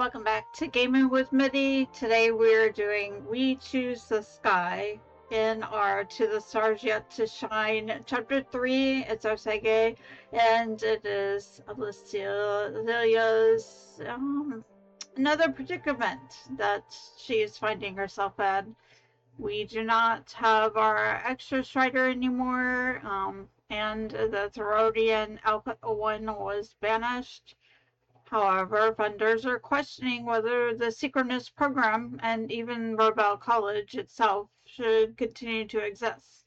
Welcome back to Gaming with Midi. Today we're doing We Choose the Sky in our To the Stars Yet to Shine Chapter 3. It's our Sege, and it is Lucilla's another predicament that she is finding herself in. We do not have our extra strider anymore, and the Therodian Alpha 1 was banished. However, funders are questioning whether the Synchronous program and even Rebel College itself should continue to exist.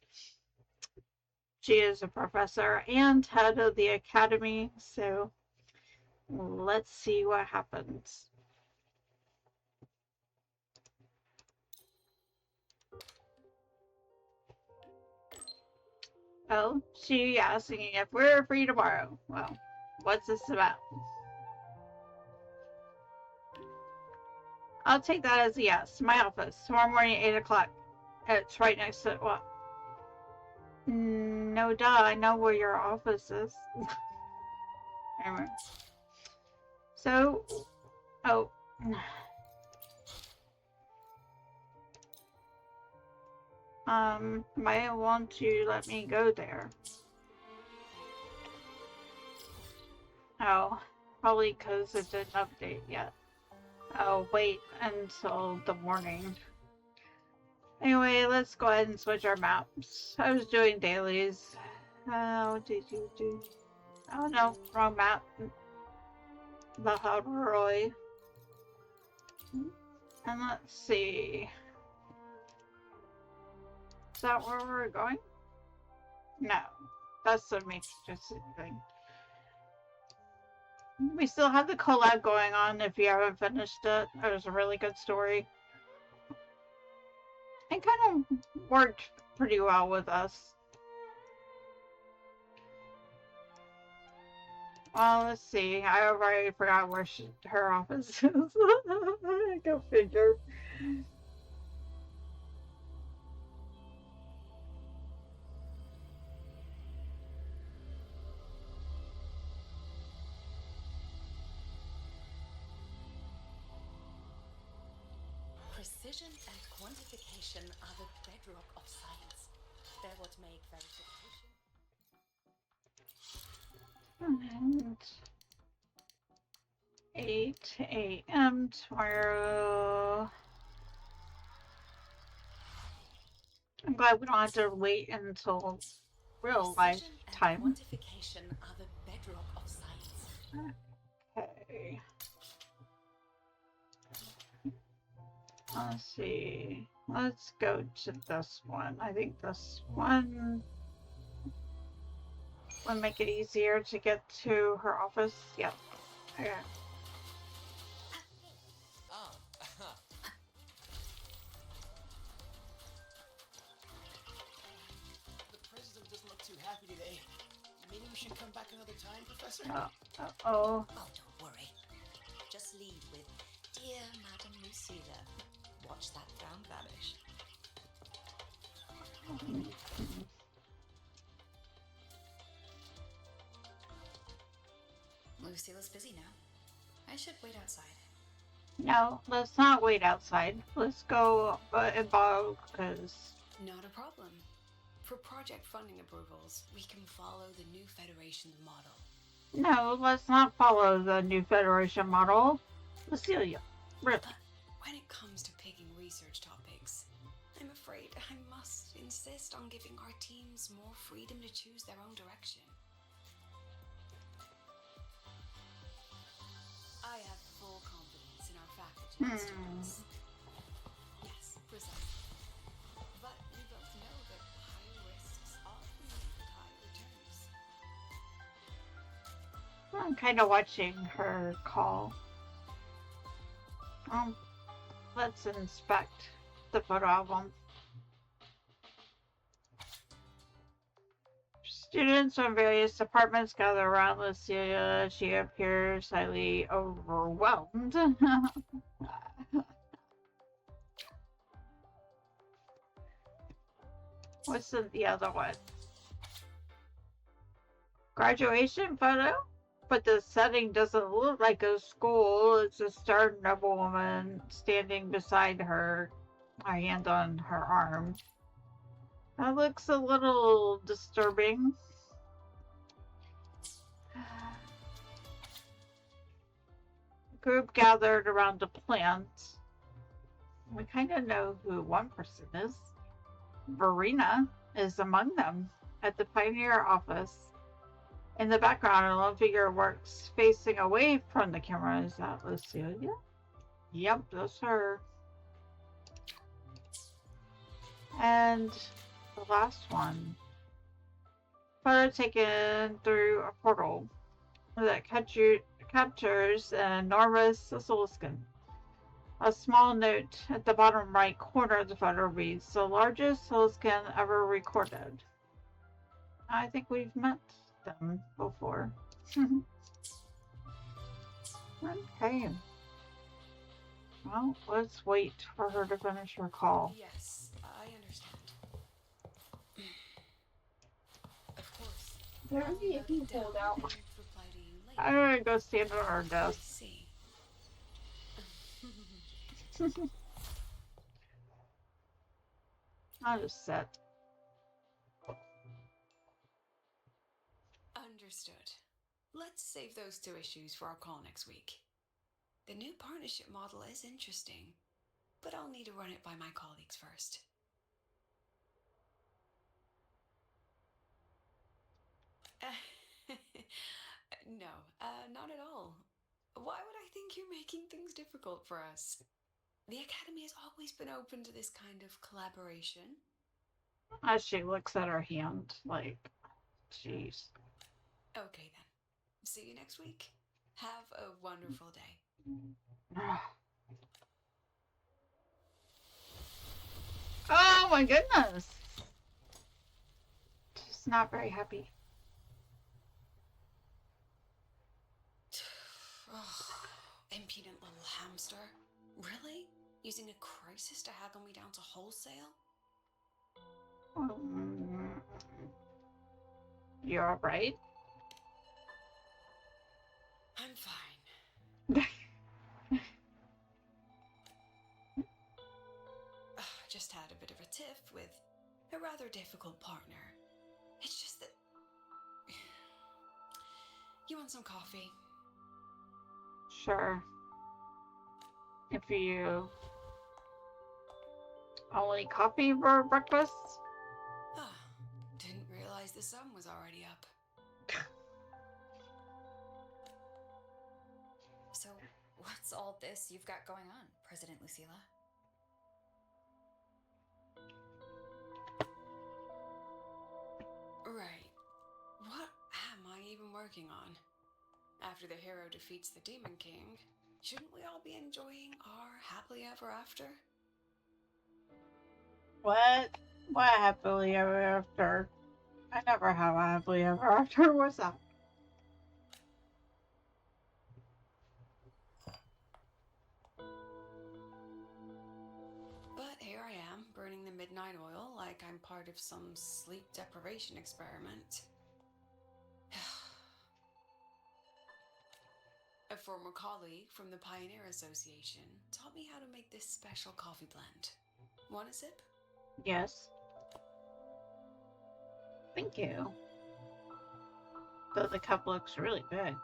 She is a professor and head of the academy, so let's see what happens. Oh, she asking if we're free tomorrow. Well, what's this about? I'll take that as a yes. My office, tomorrow morning, 8 o'clock. It's right next to what? No, duh. I know where your office is. Anyway. So, oh. Might want to let me go there. Oh, probably because it didn't update yet. I'll wait until the morning. Anyway, let's go ahead and switch our maps. I was doing dailies. What did you do? Oh no, wrong map. Roy. And let's see. Is that where we're going? No. That's the Matrix thing. We still have the collab going on if you haven't finished it. It was a really good story. It kind of worked pretty well with us. Well, let's see. I already forgot where her office is. Go figure. Precision and quantification are the bedrock of science. They're what make verification. And 8 a.m. tomorrow. I'm glad we don't have to wait until real life time. Quantification are the bedrock of science. Okay. Let's see. Let's go to this one. I think this one would make it easier to get to her office. Yep. Okay. The president doesn't look too happy today. Maybe we should come back another time, Professor? Oh, don't worry. Just lead with, "Dear Madam Lucilla." Watch that frown vanish. Lucilla's busy now. I should wait outside. no, let's not wait outside. Let's go involve, because... Not a problem. For project funding approvals, we can follow the new Federation model. No, let's not follow the new Federation model. Lucilla, really. When it comes to picking research topics, I'm afraid I must insist on giving our teams more freedom to choose their own direction. I have full confidence in our faculty and students. Yes, precisely. But we both know that high risks often lead high returns. I'm kind of watching her call. Let's inspect the photo album. Students from various departments gather around Lucilla. She appears highly overwhelmed. What's the other one? Graduation photo? But the setting doesn't look like a school. It's a starting of a woman standing beside her, a hand on her arm. That looks a little disturbing. The group gathered around the plant. We kind of know who one person is. Verena is among them at the Pioneer office. In the background, a lone figure works facing away from the camera. Is that Lucilla? Yep, that's her. And the last one. Photo taken through a portal that captures an enormous oscilloscope. A small note at the bottom right corner of the photo reads, "The largest oscilloscope ever recorded." I think we've met them before. Okay. Well, let's wait for her to finish her call. Yes, I understand. Of course. There would be a few pulled out. And reply to you later. I'm gonna go stand on her I desk. see. I'll just sit. Understood. Let's save those two issues for our call next week. The new partnership model is interesting, but I'll need to run it by my colleagues first. No, not at all. Why would I think you're making things difficult for us? The Academy has always been open to this kind of collaboration. As she looks at her hand, like, jeez. Okay then. See you next week. Have a wonderful day. Oh my goodness. She's not very happy. Impudent little hamster. Really? Using a crisis to haggle me down to wholesale? You're alright? I'm fine. Just had a bit of a tiff with a rather difficult partner. It's just that... You want some coffee? Sure. If you only coffee for breakfast? Didn't realize the sun was already up. So, what's all this you've got going on, President Lucilla? Right. What am I even working on? After the hero defeats the Demon King, shouldn't we all be enjoying our happily ever after? What? What happily ever after? I never have a happily ever after. What's that? But here I am, burning the midnight oil like I'm part of some sleep deprivation experiment. A former colleague from the Pioneer Association taught me how to make this special coffee blend. Want a sip? Yes. Thank you. Though the cup looks really good.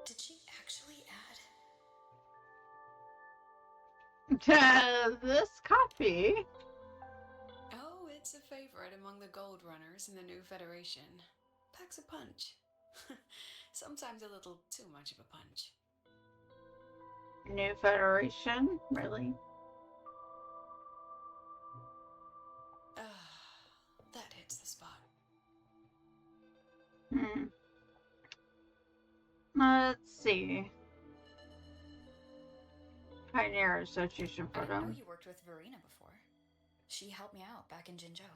Did she actually add? This coffee? Oh, it's a favorite among the Gold Runners in the new Federation. Packs a punch. Sometimes a little too much of a punch. New Federation? Really? That hits the spot. Let's see. Pioneer Association I for didn't know them. you worked with Verena before. She helped me out back in Jinzhou.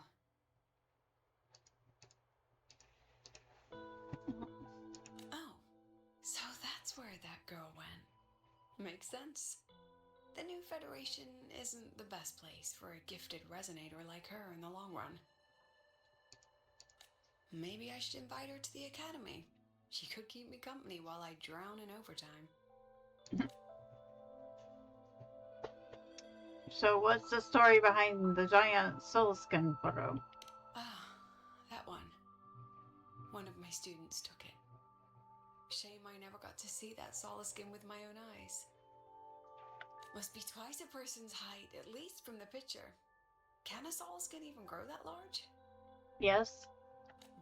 Oh, so that's where that girl went. Makes sense. The new Federation isn't the best place for a gifted resonator like her in the long run. Maybe I should invite her to the Academy. She could keep me company while I drown in overtime. So what's the story behind the giant soul skin photo? Ah, that one. One of my students took it. Shame I never got to see that Solaskin with my own eyes. Must be twice a person's height, at least from the picture. Can a Solaskin even grow that large? Yes.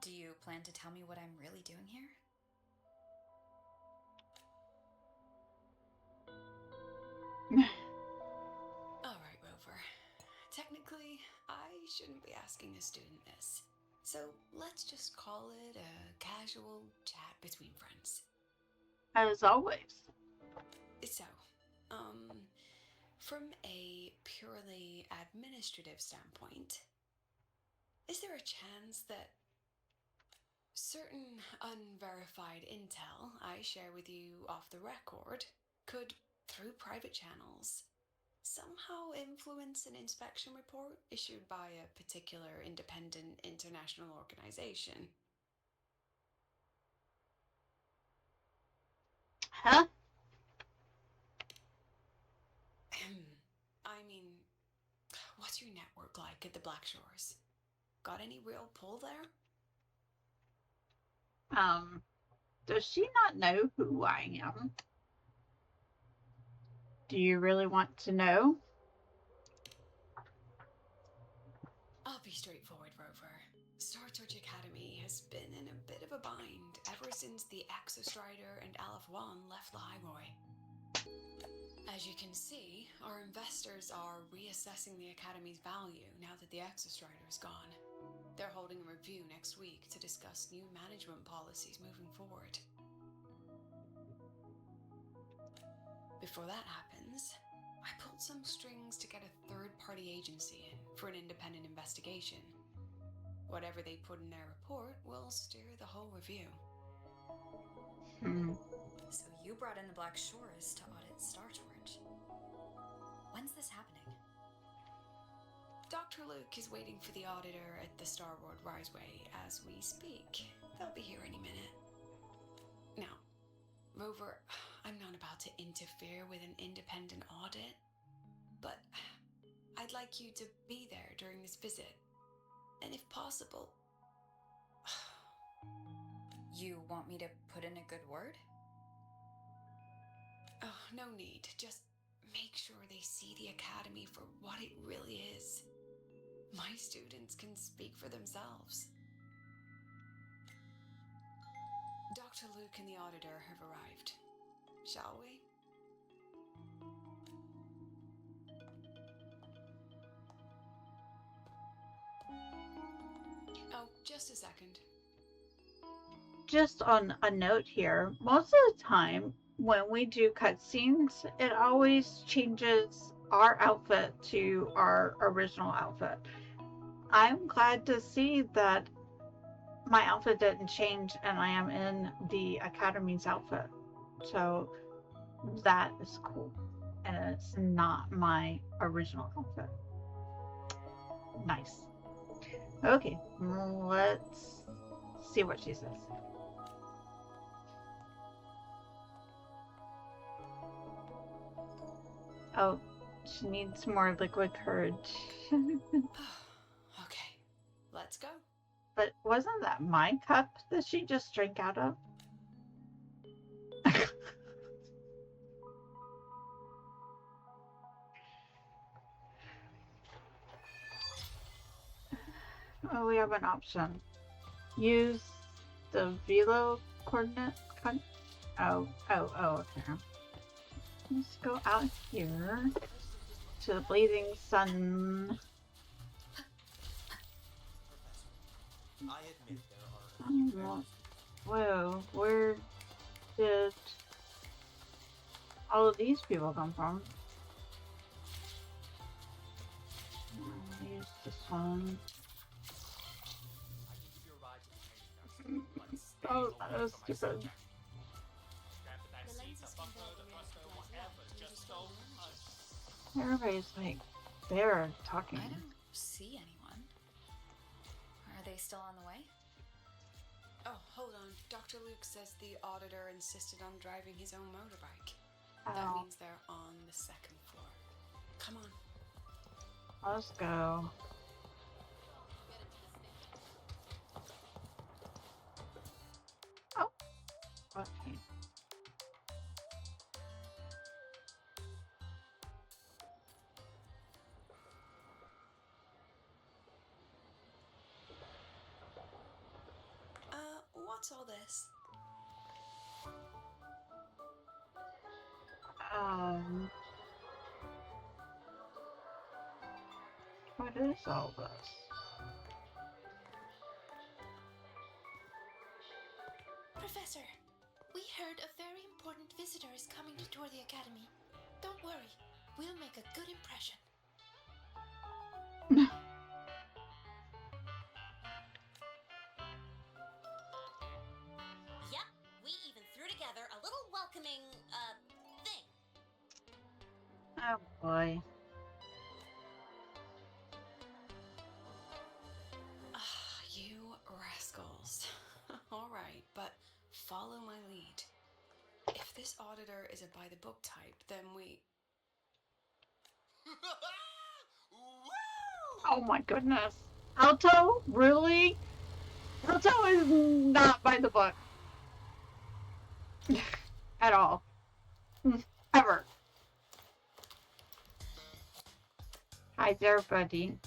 Do you plan to tell me what I'm really doing here? Alright, Rover. Technically, I shouldn't be asking a student this. So let's just call it a casual chat between friends. As always. So, from a purely administrative standpoint, is there a chance that certain unverified intel I share with you off the record could, through private channels, somehow influence an inspection report issued by a particular independent international organization? Huh? I mean, what's your network like at the Black Shores? Got any real pull there? Does she not know who I am? Do you really want to know? I'll be straightforward, Rover. Star Torch Academy has been in a bit of a bind ever since the Exostrider and Aleph One left the Highroy. As you can see, our investors are reassessing the Academy's value now that the Exostrider is gone. They're holding a review next week to discuss new management policies moving forward. Before that happens, I pulled some strings to get a third-party agency in for an independent investigation. Whatever they put in their report will steer the whole review. So you brought in the Black Shores to audit Star Torch. When's this happening? Dr. Luke is waiting for the auditor at the Starboard Riseway as we speak. They'll be here any minute. Now, Rover, I'm not about to interfere with an independent audit, but I'd like you to be there during this visit. And if possible... You want me to put in a good word? Oh, no need. Just make sure they see the Academy for what it really is. My students can speak for themselves. Dr. Luke and the auditor have arrived. Shall we? Oh, just a second. Just on a note here, most of the time when we do cutscenes, it always changes our outfit to our original outfit. I'm glad to see that my outfit didn't change and I am in the Academy's outfit. So that is cool. And it's not my original outfit. Nice. Okay, let's see what she says. Oh, she needs more liquid courage. Okay, let's go. But wasn't that my cup that she just drank out of? Oh, we have an option. Use the velo coordinate. Okay. Let's go out here to the blazing sun. I admit there are. Whoa, where did all of these people come from? Use this one. Oh, that was stupid. Everybody's like there talking. I don't see anyone. Are they still on the way? Oh, hold on. Dr. Luke says the auditor insisted on driving his own motorbike. That Oh, means they're on the second floor. Come on. let's go. Oh, okay. What's all this? Um, what is all this? Professor, we heard a very important visitor is coming to tour the academy. Don't worry, we'll make a good impression. Yep, we even threw together a little welcoming, thing. Oh boy. You rascals. All right, but follow my lead. If this auditor is a by-the-book type, then we... Oh my goodness. Alto? Really? Alto is not by the book. At all. Ever. Hi there, buddy.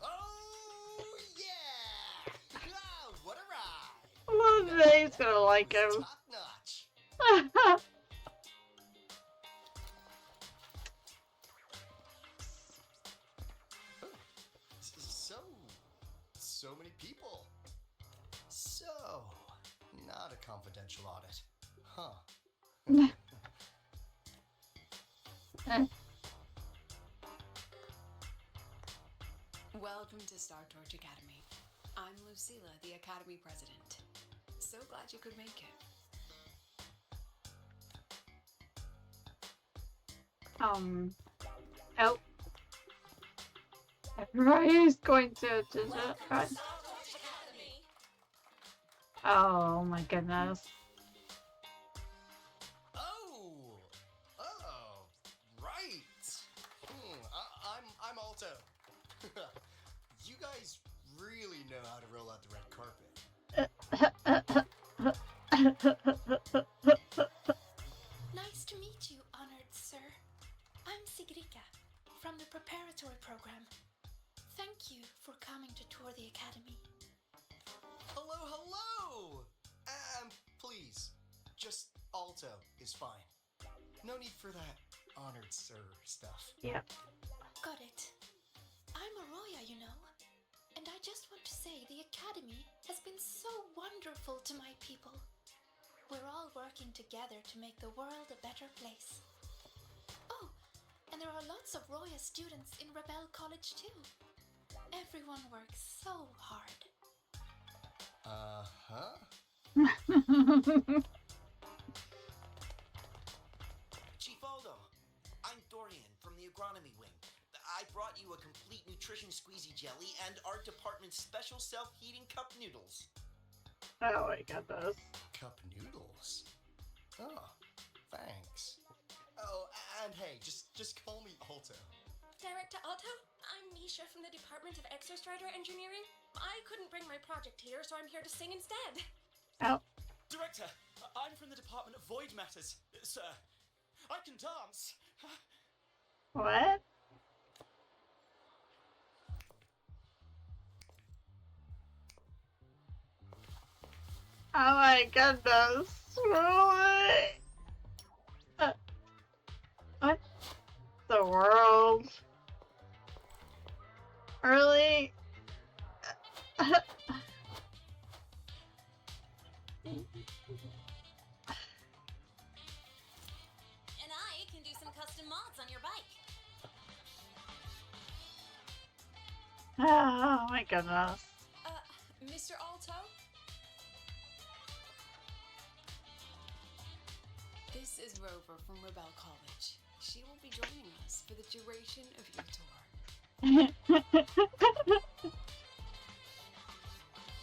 Oh, yeah! Ah, what a ride! Well, today's gonna like him. Top notch. So many people. So, not a confidential audit. Huh. Welcome to Star Torch Academy. I'm Lucilla, the Academy President. So glad you could make it. Oh. Everybody's going to oh my goodness. Oh, right. I'm Alto. You guys really know how to roll out the red carpet. Nice to meet you, honored sir. I'm Sigrika, from the preparatory program. Thank you for coming to tour the academy. Hello! Please, just Alto is fine. No need for that honored sir stuff. Yep. Got it. I'm Arroya, you know. And I just want to say the academy has been so wonderful to my people. We're all working together to make the world a better place. Oh, and there are lots of Roya students in Rebel College too. Everyone works so hard. Chief Aldo, I'm Dorian from the agronomy wing. I brought you a complete nutrition squeezy jelly and art department's special self-heating cup noodles. Oh my goodness. Cup noodles? Oh, thanks. Oh, and hey, just call me Alto. Director Alto, I'm Nisha from the Department of Exostrider Engineering. I couldn't bring my project here, so I'm here to sing instead. Oh. Director, I'm from the Department of Void Matters, sir. I can dance. What? Oh my goodness. Really? What the world? Really? And I can do some custom mods on your bike. Oh my goodness. Mr. Alto? This This is Rover from Rebel College. She will be joining us for the duration of your tour.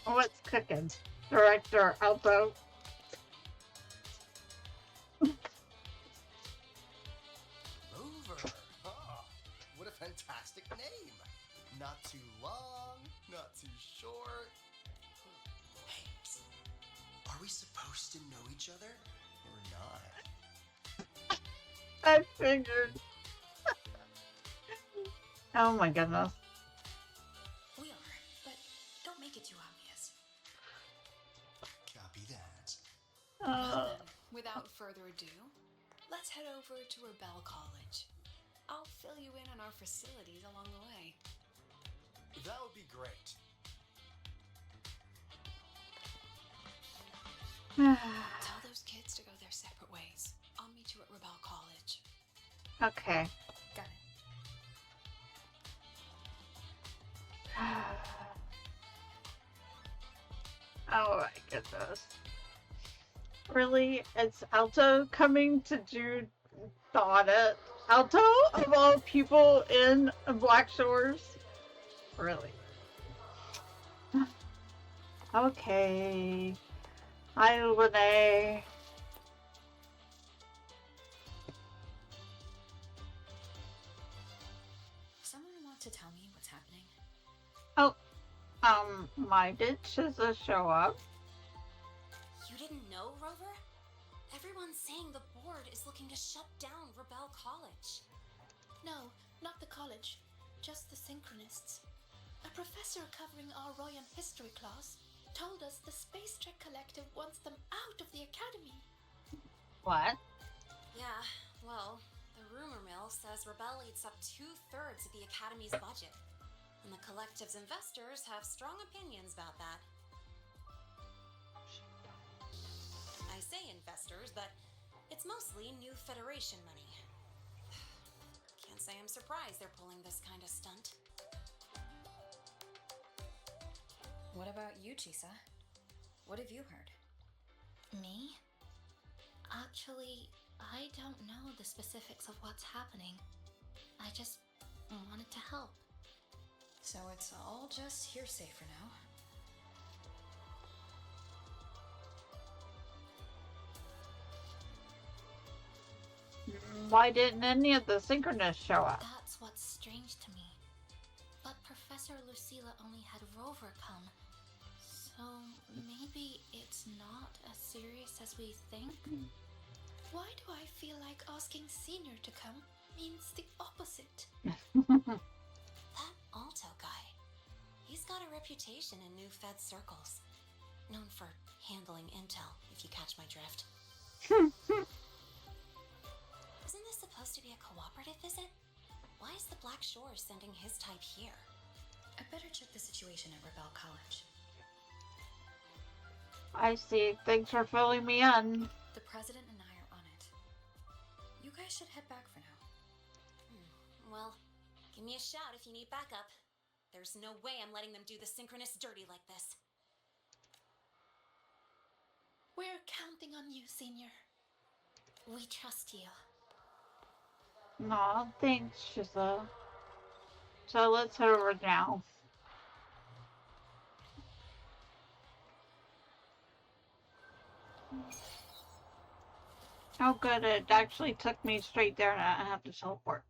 What's cooking? Director Alto. Rover. Oh, what a fantastic name. Not too long, not too short. Hey, psst. Are we supposed to know each other or not? I figured. Oh my goodness. We are, but don't make it too obvious. Copy that. Well then, without further ado, let's head over to Rebel College. I'll fill you in on our facilities along the way. That would be great. Tell those kids to go their separate ways. I'll meet you at Rebel College. Okay. Got it. Oh my goodness. Really? It's Alto coming to do the audit? Alto, of all people in Black Shores? Really? Okay. Hi, Lene. Someone want to tell me what's happening? Oh, my did Shizza show up? You didn't know, Rover? Everyone's saying the board is looking to shut down Rebel College. No, not the college. Just the Synchronists. A professor covering our Royan history class told us the Space Trek Collective wants them out of the academy. What? Yeah, well, the rumor mill says Rebel eats up 2/3 of the academy's budget. And the collective's investors have strong opinions about that. I say investors, but it's mostly New Federation money. Can't say I'm surprised they're pulling this kind of stunt. What about you, Chisa? What have you heard? Me? Actually, I don't know the specifics of what's happening. I just wanted to help. So it's all just hearsay for now. Why didn't any of the Synchronists show up? That's what's strange to me. But Professor Lucilla only had Rover come. So maybe it's not as serious as we think? Why do I feel like asking Senior to come means the opposite? That Alto guy. He's got a reputation in New Fed circles. Known for handling intel, if you catch my drift. Isn't this supposed to be a cooperative visit? Why is the Black Shores sending his type here? I better check the situation at Rebel College. I see. Thanks for filling me in. The president and I are on it. You guys should head back for now. Well, give me a shout if you need backup. There's no way I'm letting them do the Synchronists dirty like this. We're counting on you, Senior. We trust you. Aw, thanks, Shizza. So let's head over now. Oh good, it actually took me straight there and I have to teleport.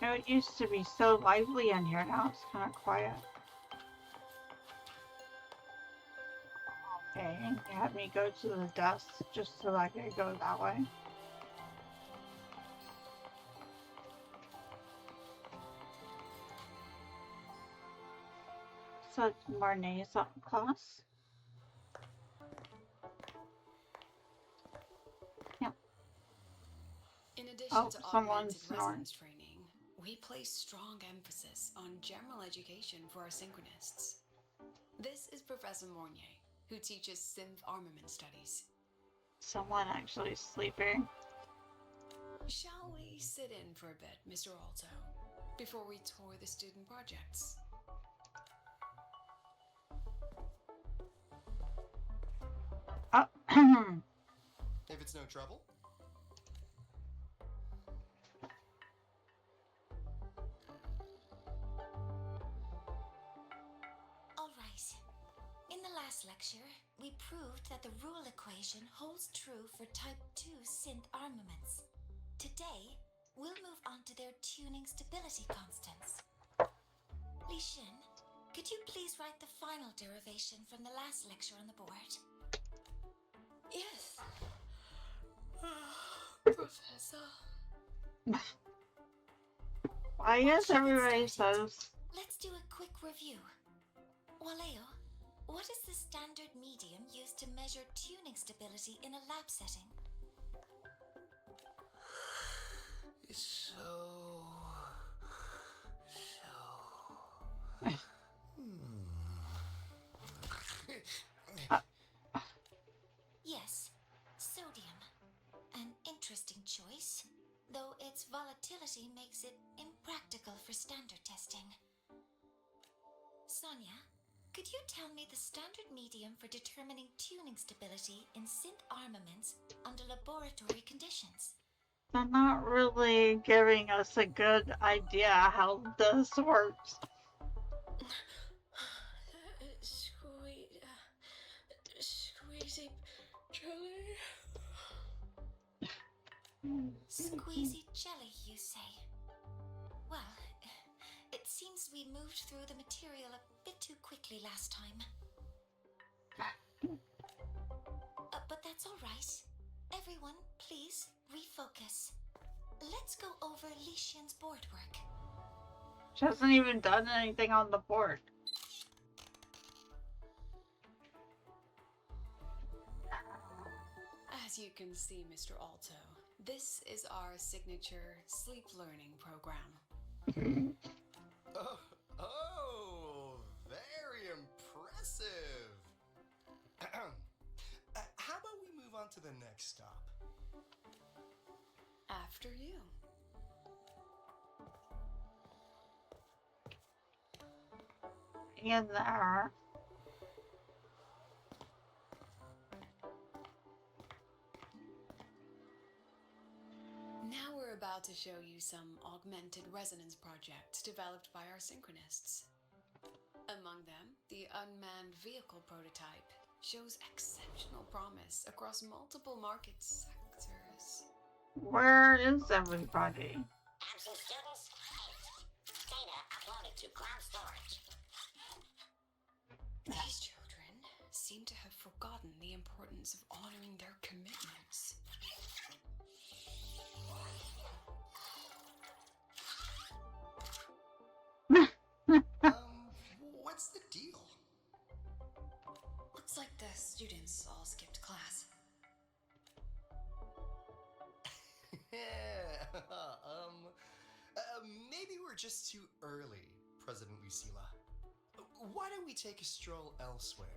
It used to be so lively in here, now it's kind of quiet. Okay, and you had me go to the desk just so I could go that way. So it's Marnie's up class. Yep. In addition to someone's augmented snoring. resonance training, we place strong emphasis on general education for our Synchronists. This is Professor Mornier, who teaches synth armament studies. Someone actually sleeping. Shall we sit in for a bit, Mr. Alto, before we tour the student projects? Oh, If it's no trouble. Alright. In the last lecture, we proved that the rule equation holds true for Type 2 synth armaments. Today, we'll move on to their tuning stability constants. Li Xin, could you please write the final derivation from the last lecture on the board? Yes. Professor. I guess everybody says. Let's do a quick review. Waleo, what is the standard medium used to measure tuning stability in a lab setting? It's Yes, sodium. An interesting choice, though its volatility makes it impractical for standard testing. Sonia, could you tell me the standard medium for determining tuning stability in synth armaments under laboratory conditions? They're not really giving us a good idea how this works. Squeezy jelly. Squeezy jelly, you say? Well, it seems we moved through the material a bit too quickly last time. But that's all right. Everyone, please refocus. Let's go over Li Xian's board work. She hasn't even done anything on the board. As you can see, Mr. Alto, this is our signature sleep learning program. Oh, very impressive. How about we move on to the next stop? After you. In there. Now we're about to show you some augmented resonance projects developed by our synchronists. Among them, the unmanned vehicle prototype shows exceptional promise across multiple market sectors. Where is everybody? Absent students, data uploaded to cloud storage. These children seem to have forgotten the importance of honoring their commitments. What's the deal? Looks like the students all skipped class. Maybe we're just too early, President Lucilla. Why don't we take a stroll elsewhere?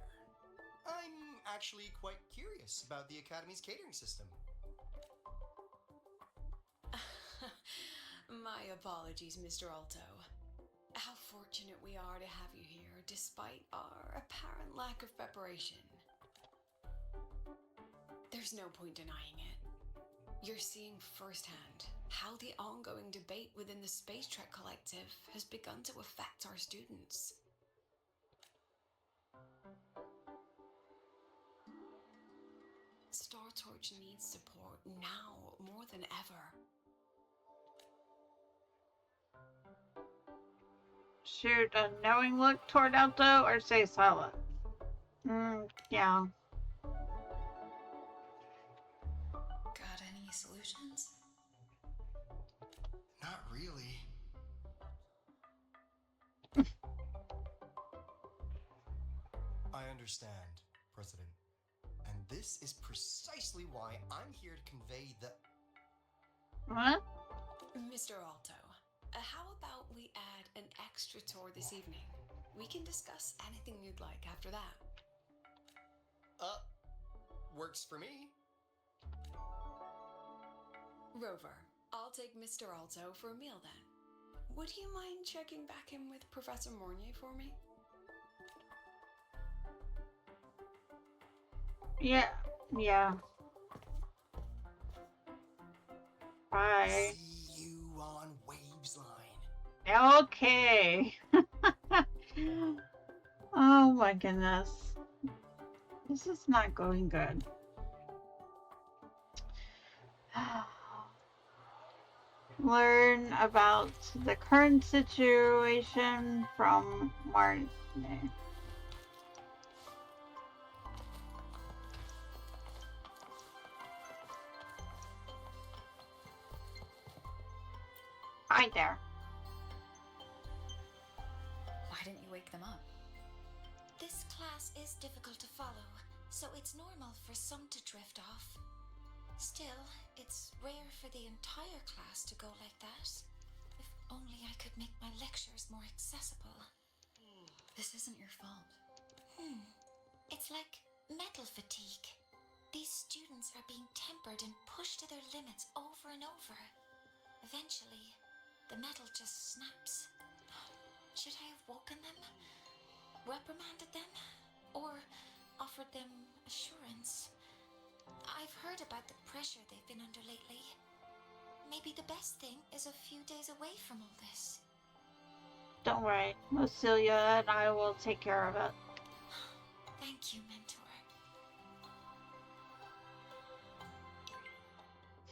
I'm actually quite curious about the Academy's catering system. My apologies, Mr. Alto. How fortunate we are to have you here, despite our apparent lack of preparation. There's no point denying it. You're seeing firsthand how the ongoing debate within the Space Trek Collective has begun to affect our students. Star Torch needs support now more than ever. Shoot a knowing look toward Alto or say silent? Yeah. Got any solutions? Not really. I understand, President. And this is precisely why I'm here to convey the... What? Mr. Alto, how about we add an extra tour this evening? We can discuss anything you'd like after that. Works for me. Rover, I'll take Mr. Alto for a meal then. Would you mind checking back in with Professor Mornier for me? Yeah. Bye. See you on Waves Line. Okay. Oh my goodness. This is not going good. Learn about the current situation from Martin. Hi there. Why didn't you wake them up? This class is difficult to follow, so it's normal for some to drift off. Still, it's rare for the entire class to go like that. If only I could make my lectures more accessible. This isn't your fault. It's like metal fatigue. These students are being tempered and pushed to their limits over and over. Eventually, the metal just snaps. Should I have woken them? Reprimanded them? Or offered them assurance? I've heard about the pressure they've been under lately. Maybe the best thing is a few days away from all this. Don't worry, Lucilla and I will take care of it. Thank you,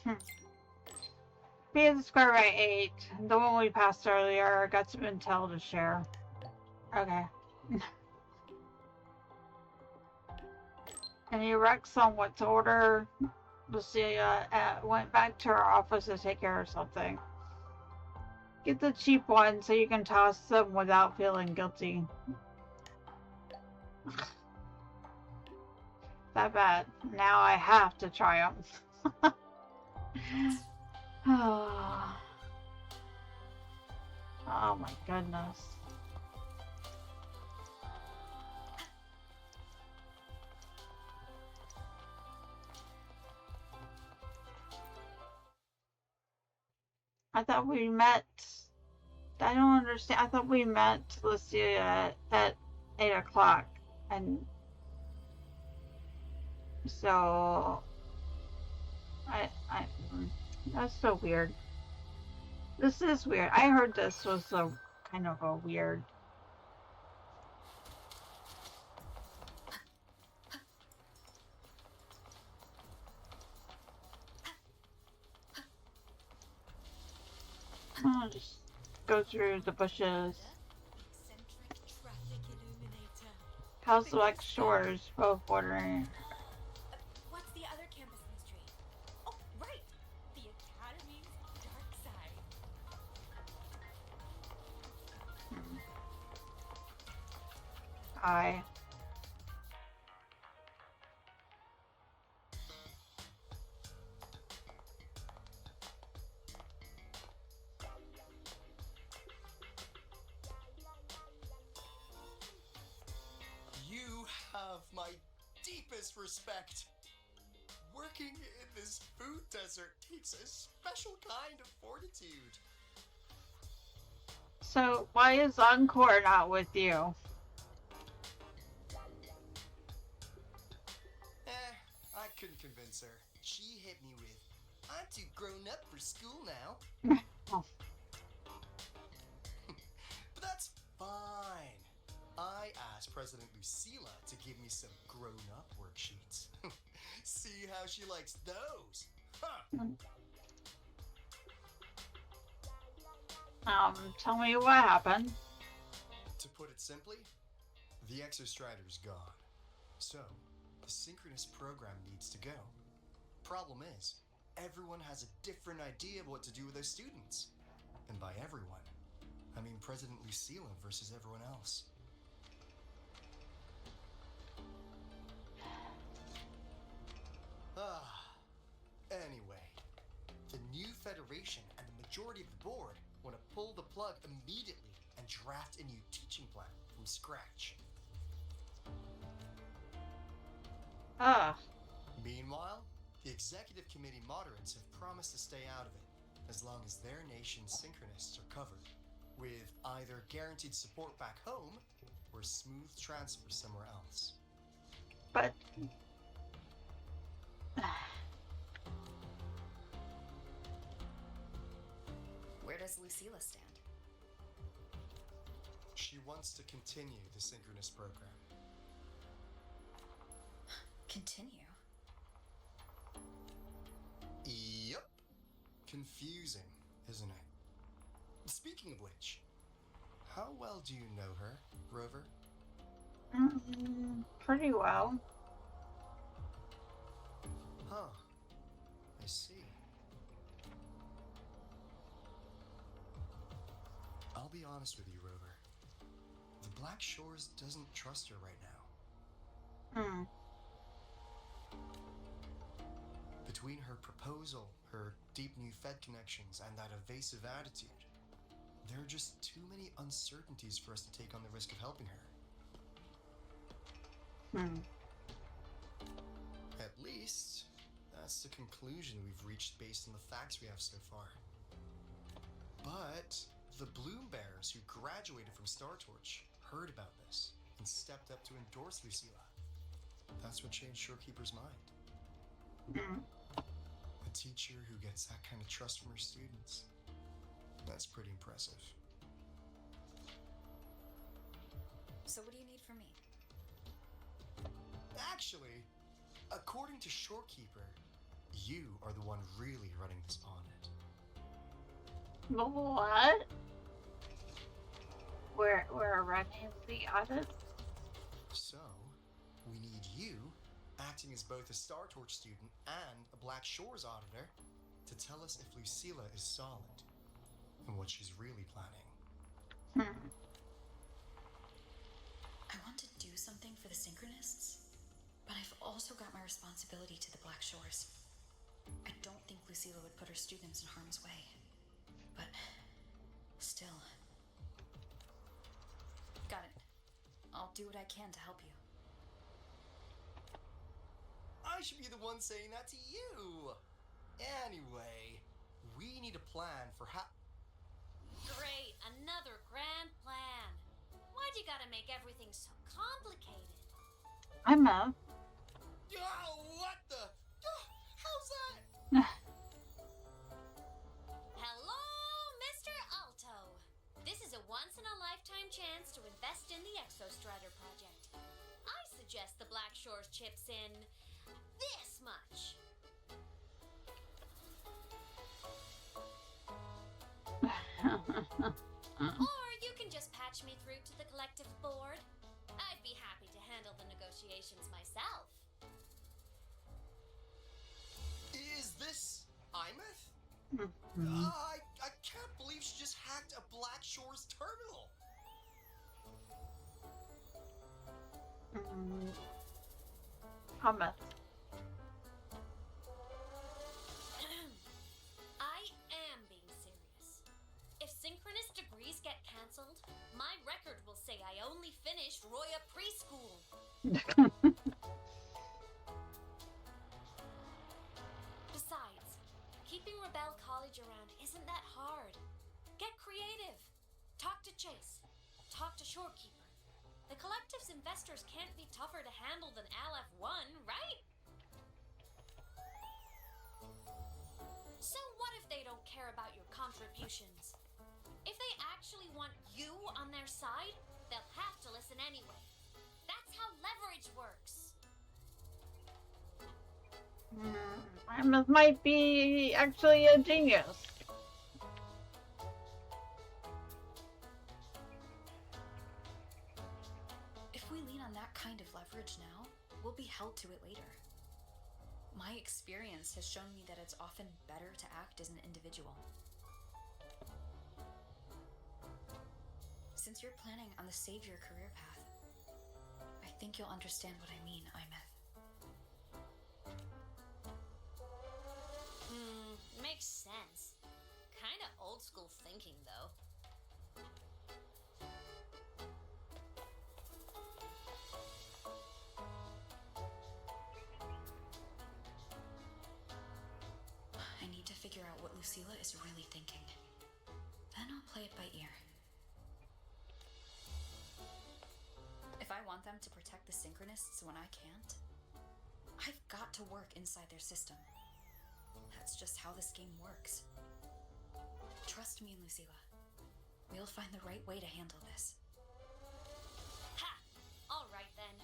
Mentor. Be at the square by 8. The one we passed earlier. Got some intel to share. Okay. Any recs on what to order? Lucilla went back to her office to take care of something. Get the cheap one so you can toss them without feeling guilty. That bad. Now I have to try them. Oh my goodness. I thought we met. I don't understand. I thought we met Lucilla at 8 o'clock. And so that's so weird. This is weird. I heard this was a kind of a weird. I'll just go through the bushes. How's the Lex Shores both bordering? What's the other campus mystery? Oh, right! The Academy's dark side. Hi. You have my deepest respect. Working in this food desert takes a special kind of fortitude. So why is Encore not with you? I couldn't convince her. She hit me with, "I'm too grown up for school now." Oh. But that's fine. I asked President Lucilla to give me some grown-up worksheets. See how she likes those. Huh. Tell me what happened. To put it simply, the Exostrider's gone. So, the synchronous program needs to go. Problem is, everyone has a different idea of what to do with their students. And by everyone, I mean President Lucilla versus everyone else. Anyway, the new Federation and the majority of the board want to pull the plug immediately and draft a new teaching plan from scratch. Ah. Meanwhile, The executive committee moderates have promised to stay out of it as long as their nation's synchronists are covered, with either guaranteed support back home or smooth transfer somewhere else. But Where does Lucilla stand? She wants to continue the synchronous program. Continue? Yep. Confusing, isn't it? Speaking of which, how well do you know her, Rover? pretty well. Huh. I see. I'll be honest with you, Rover. The Black Shores doesn't trust her right now. Between her proposal, her deep new Fed connections, and that evasive attitude, there are just too many uncertainties for us to take on the risk of helping her. At least, that's the conclusion we've reached based on the facts we have so far. But the Bloom Bears who graduated from Star Torch heard about this and stepped up to endorse Lucilla. That's what changed Shorekeeper's mind. A teacher who gets that kind of trust from her students. That's pretty impressive. So what do you need from me? Actually, according to Shorekeeper, you are the one really running this audit. What? We're running the audit? So, we need you, acting as both a Star Torch student and a Black Shores auditor, to tell us if Lucilla is solid and what she's really planning. I want to do something for the Synchronists, but I've also got my responsibility to the Black Shores. I don't think Lucilla would put her students in harm's way, but still. Got it. I'll do what I can to help you. I should be the one saying that to you! Anyway, we need a plan for how... Great, another grand plan. Why'd you gotta make everything so complicated? I'm up. Oh, what the... how's that? Hello, Mr. Alto. This is a once-in-a-lifetime chance to invest in the Exostrider project. I suggest the Black Shores chips in this much. Or you can just patch me through to the collective board. I'd be happy to handle the negotiations myself. Is this Imeth? I can't believe she just hacked a Black Shores terminal. Hummus. I am being serious. If synchronous degrees get cancelled, my record will say I only finished Roya preschool. Besides, keeping Rebel College around isn't that hard. Get creative. Talk to Chase. Talk to Shorekeeper. The collective's investors can't be tougher to handle than LF1, right? So what if they don't care about your contributions? If they actually want you on their side, they'll have to listen anyway. That's how leverage works. Imeth might be actually a genius. If we lean on that kind of leverage now, we'll be held to it later. My experience has shown me that it's often better to act as an individual. Since you're planning on the savior career path, I think you'll understand what I mean, Imeth. Makes sense. Kinda old school thinking, though. Lucilla is really thinking. Then I'll play it by ear. If I want them to protect the Synchronists when I can't, I've got to work inside their system. That's just how this game works. Trust me, Lucilla. We'll find the right way to handle this. Ha! Alright then.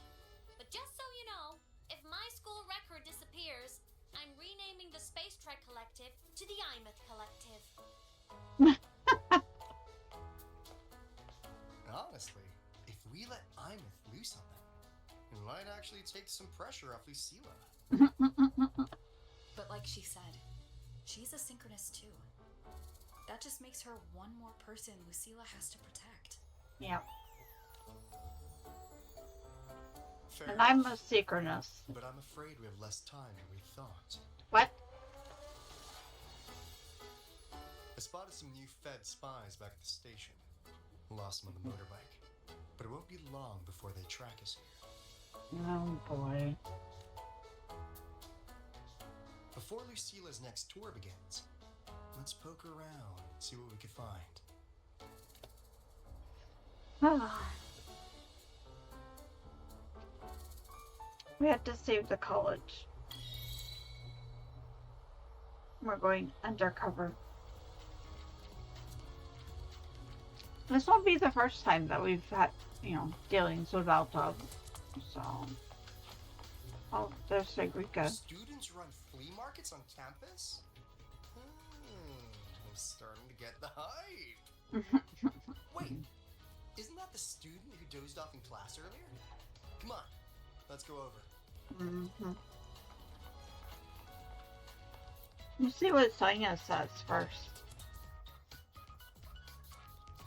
But just so you know, if my school record disappears, I'm renaming the Space Trek Collective to the Imeth Collective. Honestly, if we let Imeth loose on them, it might actually take some pressure off Lucilla. But like she said, she's a Synchronist too. That just makes her one more person Lucilla has to protect. Yep. Fair And enough, I'm a synchronous. but I'm afraid we have less time than we thought. What? I spotted some new Fed spies back at the station. Lost them on the motorbike. But it won't be long before they track us here. Oh boy. Before Lucilla's next tour begins, let's poke around and see what we can find. We had to save the college. We're going undercover. This won't be the first time that we've had, dealings with Alta. So. Oh, there's Segrika. Students run flea markets on campus? I'm starting to get the hype. Wait, isn't that the student who dozed off in class earlier? Come on, let's go over. Mm-hmm. Let's see what Sonia says first.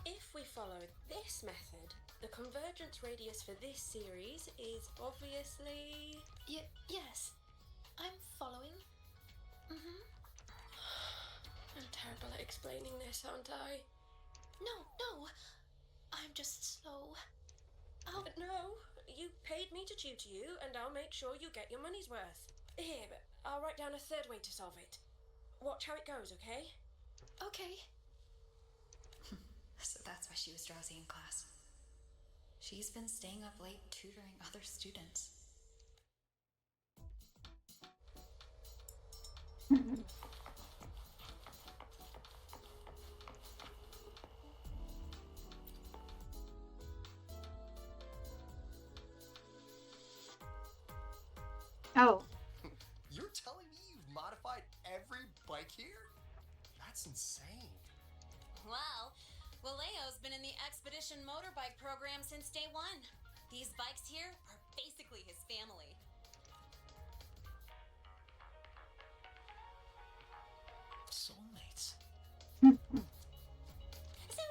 If we follow this method, the convergence radius for this series is obviously... Yes. I'm following. Mm-hmm. I'm terrible at explaining this, aren't I? No. I'm just slow. No, you paid me to tutor you, and I'll make sure you get your money's worth. Here, but I'll write down a third way to solve it. Watch how it goes, okay? Okay. So that's why she was drowsy in class. She's been staying up late tutoring other students. Oh. You're telling me you've modified every bike here? That's insane. Well, Waleo's been in the Expedition motorbike program since day one. These bikes here are basically his family. Soulmates. So,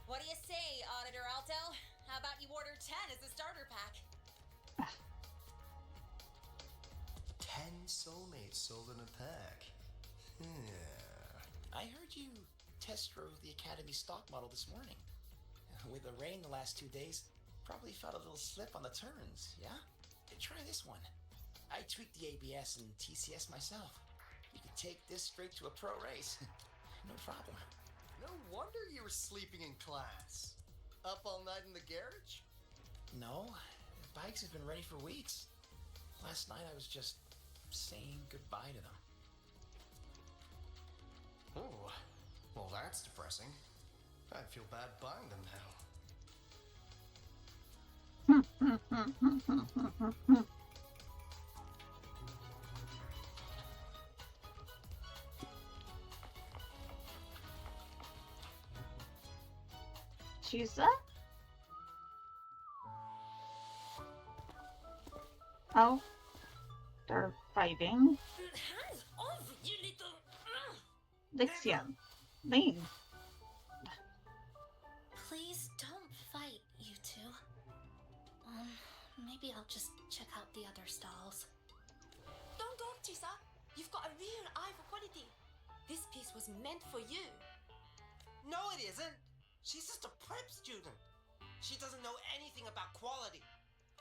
what do you say, Auditor Alto? How about you order 10 as a starter pack? 10 soulmates sold in a pack. I heard you test drove the Academy stock model this morning. With the rain the last 2 days, probably felt a little slip on the turns, yeah? Try this one. I tweaked the ABS and TCS myself. You could take this straight to a pro race. No problem. No wonder you were sleeping in class. Up all night in the garage? No, the bikes have been ready for weeks. Last night I was just saying goodbye to them. Oh, well that's depressing. I feel bad buying them now. She's up? Oh, they're fighting. Hands off, you little... Lixian, leave. Please don't fight, you two. Maybe I'll just check out the other stalls. Don't talk, Chisa. You've got a real eye for quality. This piece was meant for you. No, it isn't. She's just a prep student. She doesn't know anything about quality.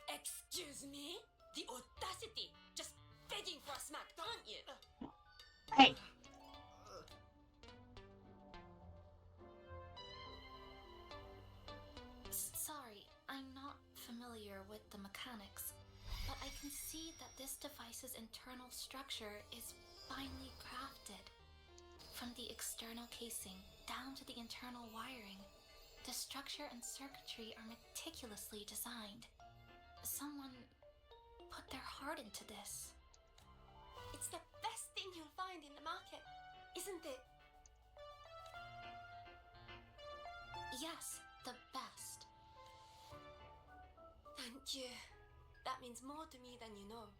Excuse me? The audacity! Just begging for a smack, aren't you? Hey. familiar with the mechanics, but I can see that this device's internal structure is finely crafted. From the external casing down to the internal wiring, the structure and circuitry are meticulously designed. Someone put their heart into this. It's the best thing you'll find in the market, isn't it? Yes, the best. Thank you. That means more to me than you know.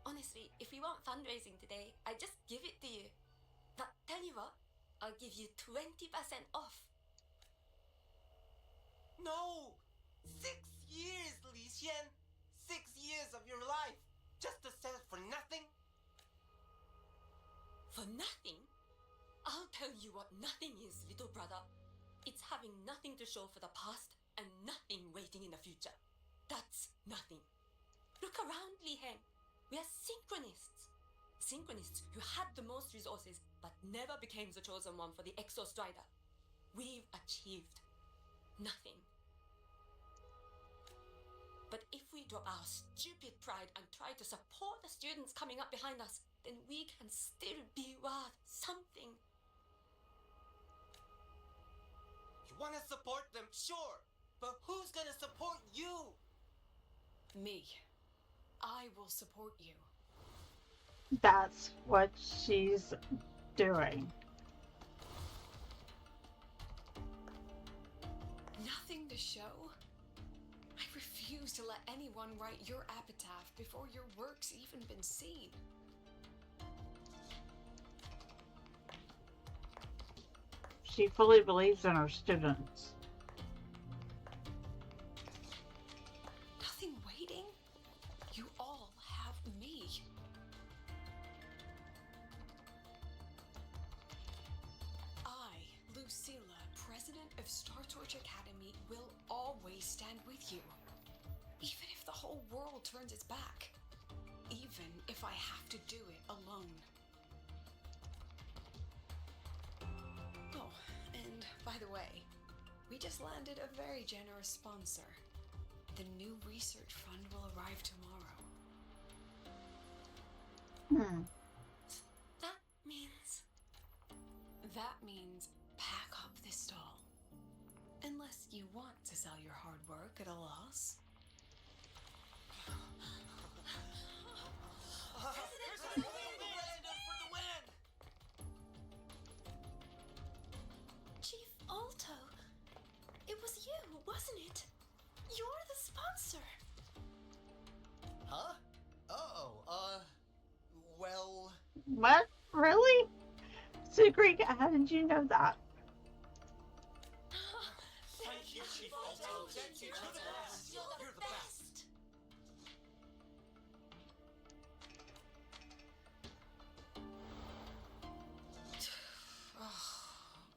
Honestly, if we want fundraising today, I just give it to you. But tell you what, I'll give you 20% off. No! 6 years, Li Xian! 6 years of your life! Just to sell it for nothing? For nothing? I'll tell you what nothing is, little brother. It's having nothing to show for the past and nothing waiting in the future. That's nothing. Look around, Li Heng. We are synchronists. Synchronists who had the most resources but never became the chosen one for the Exo Strider. We've achieved nothing. But if we drop our stupid pride and try to support the students coming up behind us, then we can still be worth something. You want to support them, sure. But who's gonna support you? Me. I will support you. That's what she's doing. Nothing to show? I refuse to let anyone write your epitaph before your work's even been seen. She fully believes in her students. Nothing waiting? You all have me. I, Lucilla, president of Star Torch Academy, will always stand with you. Even if the whole world turns its back. Even if I have to do it alone. Oh, and by the way, we just landed a very generous sponsor. The new research fund will arrive tomorrow. That means... That means pack up this stall. Unless you want to sell your hard work at a loss. Chief Alto, it was you, wasn't it? You're the sponsor. Huh? Well... What? Really? Secret, how did you know that? Thank you, Chief Alto. Thank you. You're the best. You're the best.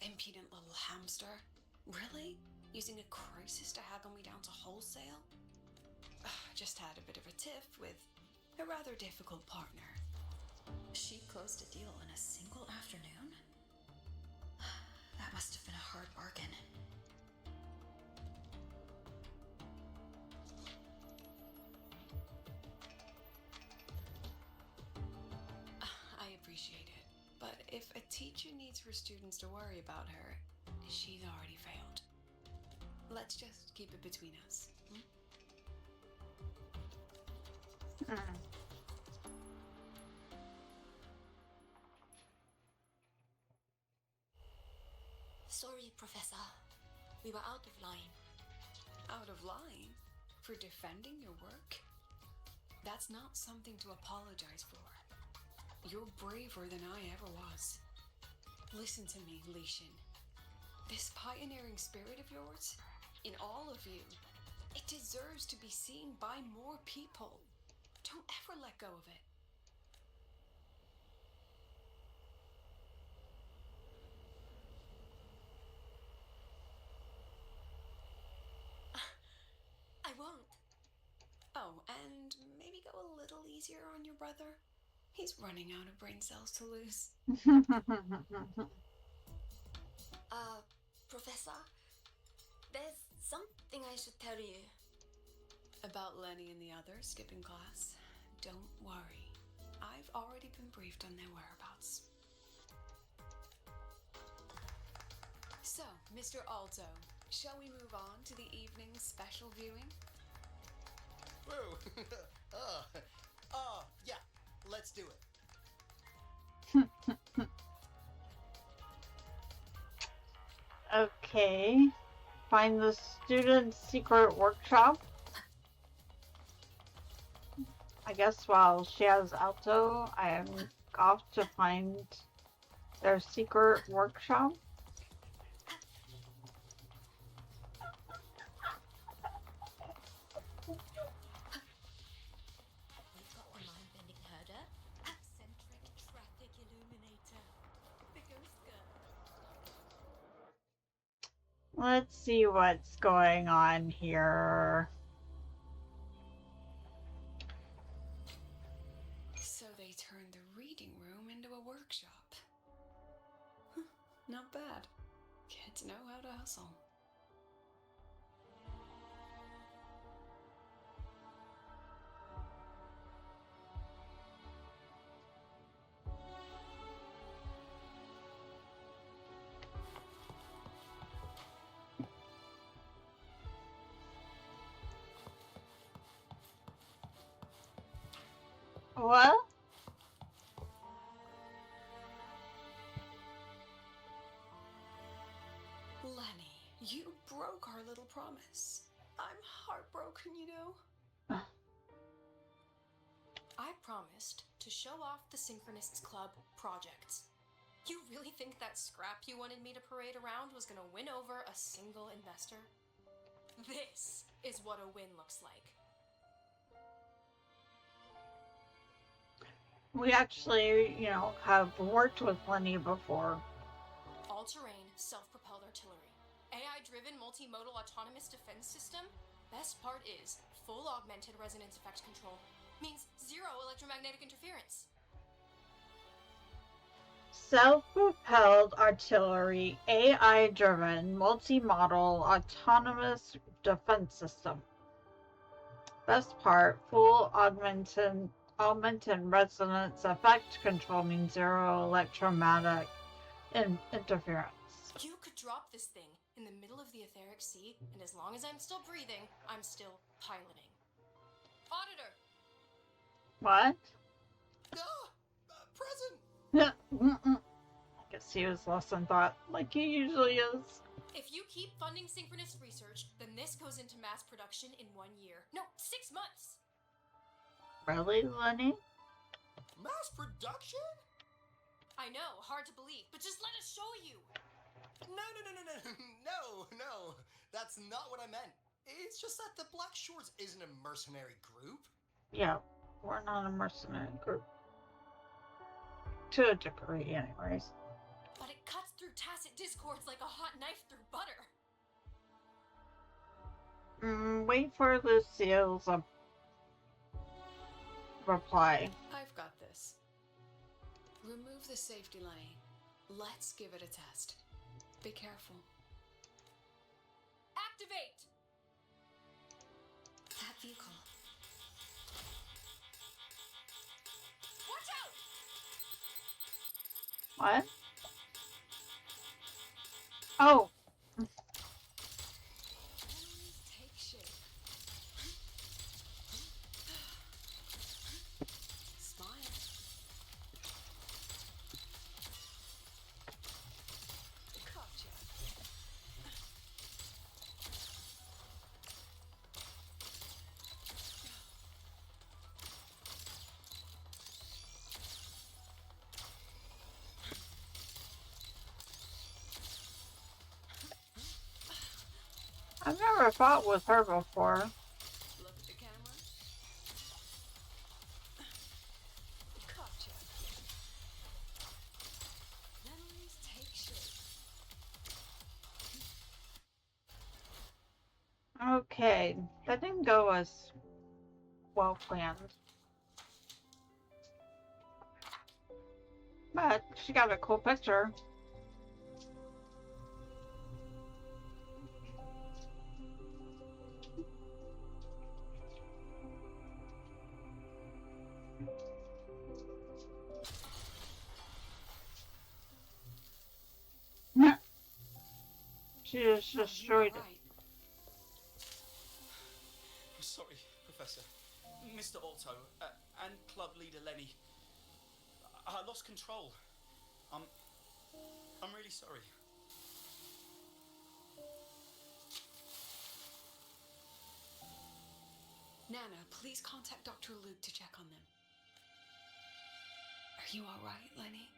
Impudent little hamster. Really? Using a crisis to haggle me down to wholesale? Just had a bit of a tiff with a rather difficult partner. She closed a deal in a single afternoon? That must have been a hard bargain. I appreciate it, but if a teacher needs her students to worry about her, she's already failed. Let's just keep it between us. Sorry, Professor. We were out of line. Out of line? For defending your work? That's not something to apologize for. You're braver than I ever was. Listen to me, Li Xin. This pioneering spirit of yours, in all of you, it deserves to be seen by more people. Don't ever let go of it. I won't. Oh, and maybe go a little easier on your brother. He's running out of brain cells to lose. Professor, there's something I should tell you. About Lenny and the others skipping class, don't worry. I've already been briefed on their whereabouts. So, Mr. Alto, shall we move on to the evening's special viewing? Whoa. Yeah, let's do it. Okay. Find the student's secret workshop. I guess while she has Alto, I am off to find their secret workshop. We've got the mind-bending herder, eccentric traffic illuminator, the ghost girl. Let's see what's going on here. So they turned the reading room into a workshop. Not bad. Kids know how to hustle. What? Lenny, you broke our little promise. I'm heartbroken, you know. I promised to show off the Synchronists Club projects. You really think that scrap you wanted me to parade around was gonna win over a single investor? This is what a win looks like. We actually, have worked with Lenny before. All-terrain, self-propelled artillery. AI-driven multimodal autonomous defense system. Best part is, full augmented resonance effect control. Means zero electromagnetic interference. Self-propelled artillery, AI-driven, multi-model, autonomous defense system. Best part, full augmented resonance effect control means zero electromagnetic interference. You could drop this thing in the middle of the etheric sea, and as long as I'm still breathing, I'm still piloting. Auditor! What? Present! I guess he was lost in thought, like he usually is. If you keep funding synchronous research, then this goes into mass production in 1 year. No, 6 months! Really, Lenny? Mass production? I know, hard to believe, but just let us show you! No. That's not what I meant. It's just that the Black Shores isn't a mercenary group. Yeah, we're not a mercenary group. To a degree, anyways. But it cuts through tacit discords like a hot knife through butter. Wait for Lucille's reply. I've got this. Remove the safety Lenny. Let's give it a test. Be careful. Activate! That vehicle. Watch out! What? Oh. Take shape. Smile. Gotcha. I've never fought with her before. Look at the camera. Gotcha. Memories take shape. Okay, that didn't go as well planned. But she got a cool picture. She just destroyed it. Right. Sorry, Professor. Mr. Otto, and club leader Lenny. I lost control. I'm really sorry. Nana, please contact Dr. Luke to check on them. Are you alright, Lenny?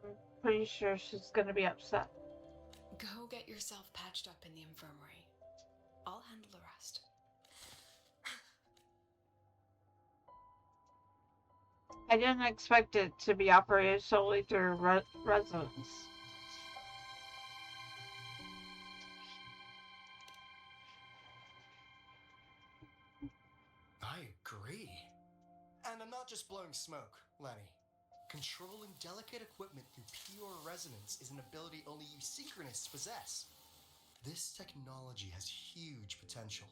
I'm pretty sure she's gonna be upset. Go get yourself patched up in the infirmary. I'll handle the rest. I didn't expect it to be operated solely through residents. I agree. And I'm not just blowing smoke, Lenny. Controlling delicate equipment through pure resonance is an ability only you synchronists possess. This technology has huge potential,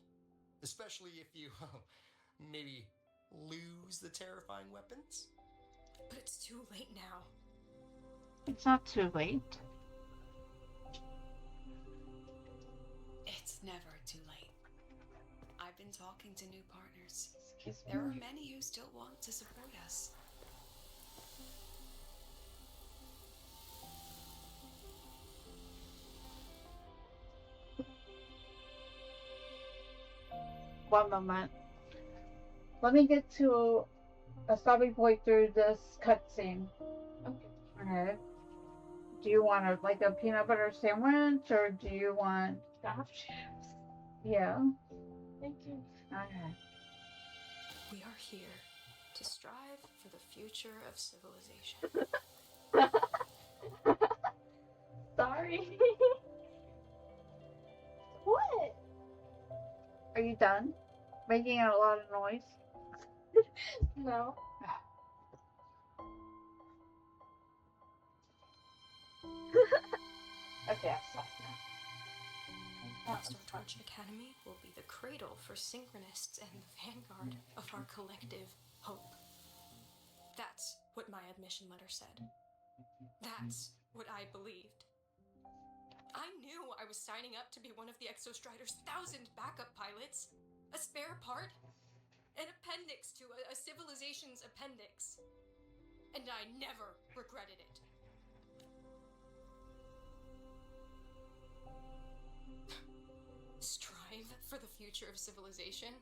especially if you, maybe lose the terrifying weapons? But it's too late now. It's not too late. It's never too late. I've been talking to new partners. There are many who still want to support us. One moment. Let me get to a stopping point through this cutscene. Okay. Do you want like a peanut butter sandwich, or do you want? Chips. Yeah. Thank you. Okay. We are here to strive for the future of civilization. Sorry. What? Are you done making a lot of noise? No. Okay, I'll stop now. Startorch Academy will be the cradle for synchronists and the vanguard of our collective hope. That's what my admission letter said. That's what I believed. I knew I was signing up to be one of the Exostrider's 1,000 backup pilots, a spare part, an appendix to a civilization's appendix. And I never regretted it. Strive for the future of civilization?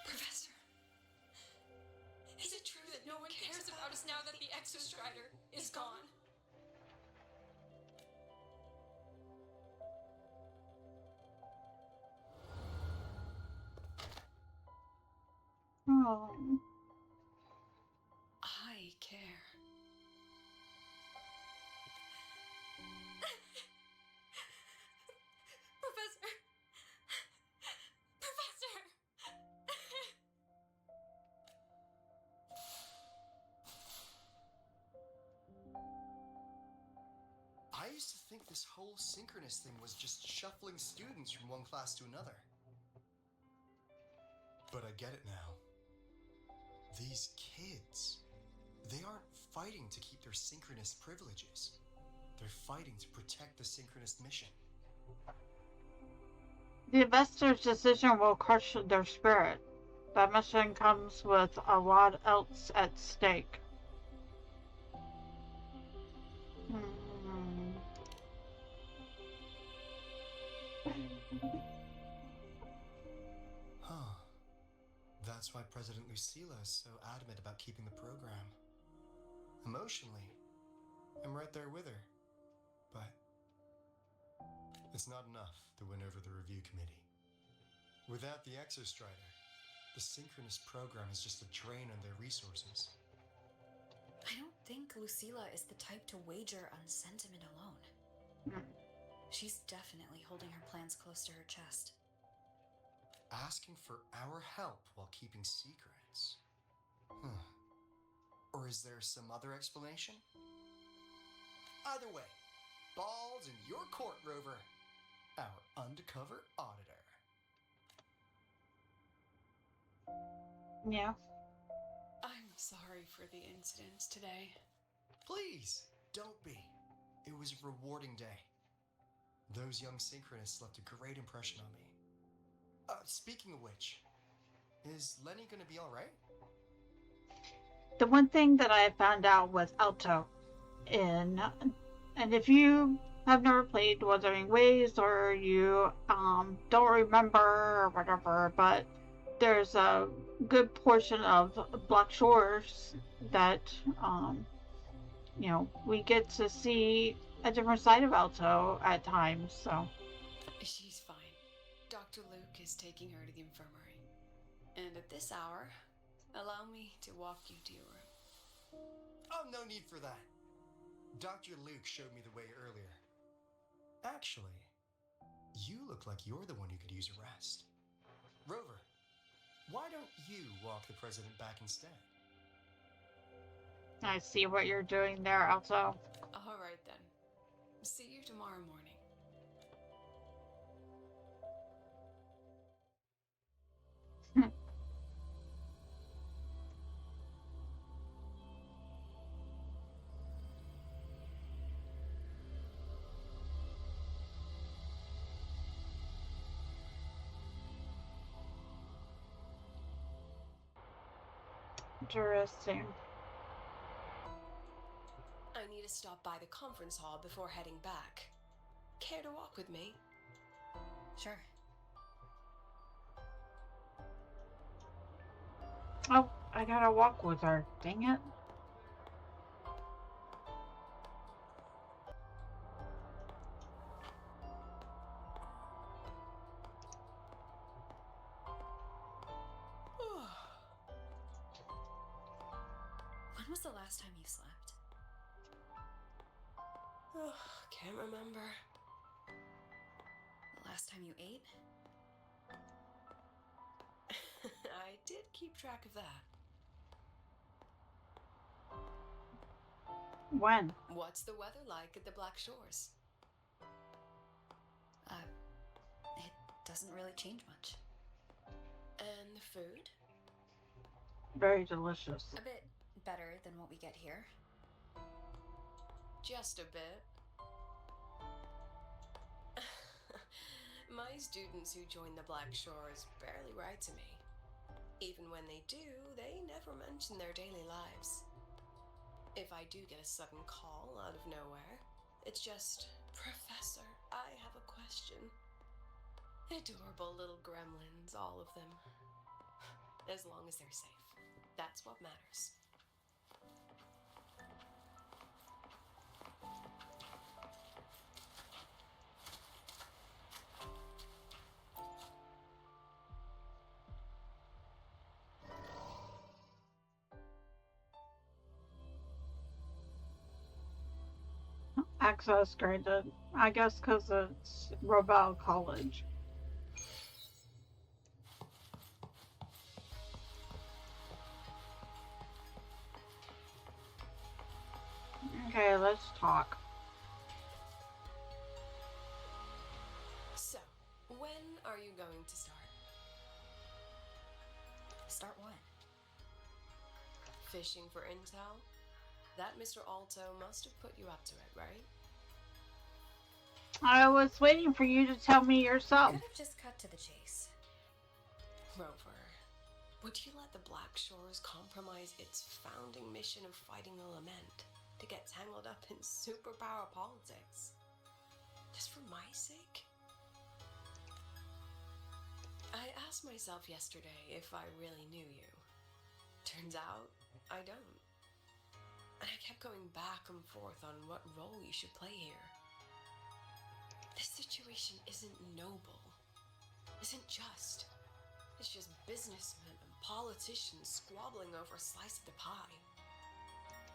Professor, Is it true that no one cares about us now that the Exostrider is gone? Oh. I care. Professor! Professor! I used to think this whole synchronous thing was just shuffling students from one class to another. But I get it now. These kids, they aren't fighting to keep their synchronous privileges. They're fighting to protect the synchronous mission. The investor's decision will crush their spirit. That mission comes with a lot else at stake. Huh. That's why President Lucilla is so adamant about keeping the program. Emotionally, I'm right there with her. But it's not enough to win over the review committee. Without the Exostrider, the synchronous program is just a drain on their resources. think Lucilla is the type to wager on sentiment alone. Mm. She's definitely holding her plans close to her chest. Asking for our help while keeping secrets. Or is there some other explanation? Either way, balls in your court, Rover. Our undercover auditor. Yeah. I'm sorry for the incidents today. Please, don't be. It was a rewarding day. Those young synchronists left a great impression on me. Speaking of which, is Lenny gonna be alright? The one thing that I found out with Alto in, and if you have never played Wuthering Waves or you don't remember or whatever, but there's a good portion of Black Shores that we get to see a different side of Alto at times. So She's fine. Dr. Luke is taking her to the infirmary. And at this hour, allow me to walk you to your room. Oh, no need for that. Dr. Luke showed me the way earlier. Actually, you look like you're the one who could use a rest. Rover, why don't you walk the president back instead? I see what you're doing there, Alto. All right then. See you tomorrow morning. Interesting. I need to stop by the conference hall before heading back. Care to walk with me? Sure. Oh, I gotta walk with her. Dang it. When was the last time you slept? Can't remember. The last time you ate? I did keep track of that. When? What's the weather like at the Black Shores? It doesn't really change much. And the food? Very delicious. A bit better than what we get here. Just a bit. My students who join the Black Shores barely write to me. Even when they do, they never mention their daily lives. If I do get a sudden call out of nowhere, it's just, "Professor, I have a question." Adorable little gremlins, all of them. As long as they're safe. That's what matters. Access granted. I guess because it's Robel College. Okay, let's talk. So, when are you going to start? Start what? Fishing for intel? That Mr. Alto must have put you up to it, right? I was waiting for you to tell me yourself. Could have just cut to the chase. Rover, would you let the Black Shores compromise its founding mission of fighting the Lament to get tangled up in superpower politics? Just for my sake? I asked myself yesterday if I really knew you. Turns out, I don't. And I kept going back and forth on what role you should play here. This situation isn't noble, isn't just. It's just businessmen and politicians squabbling over a slice of the pie.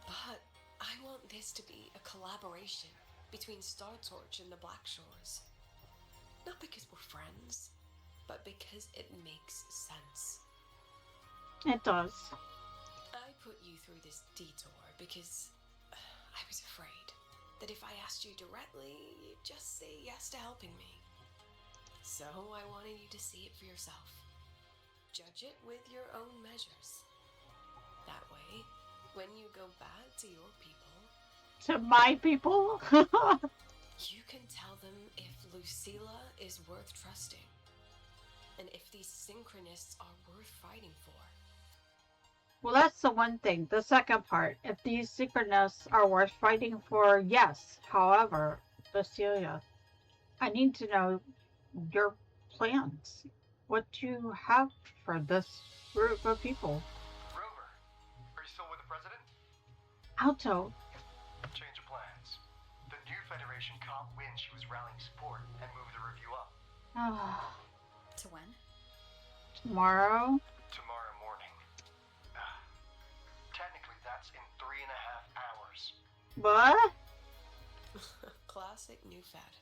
But I want this to be a collaboration between Star Torch and the Black Shores. Not because we're friends, but because it makes sense. It does. I put you through this detour because I was afraid that if I asked you directly, you'd just say yes to helping me. So I wanted you to see it for yourself. Judge it with your own measures. That way, when you go back to your people, To my people? you can tell them if Lucilla is worth trusting, and if these synchronists are worth fighting for. Well, that's the one thing. The second part. If these synchronists are worth fighting for, yes. However, Lucilla, I need to know your plans. What do you have for this group of people? Rover, are you still with the president? Alto. Change of plans. The new Federation caught wind she was rallying support and moved the review up. To when? Tomorrow? Tomorrow morning. Technically, that's in 3.5 hours. What? Classic New Fed.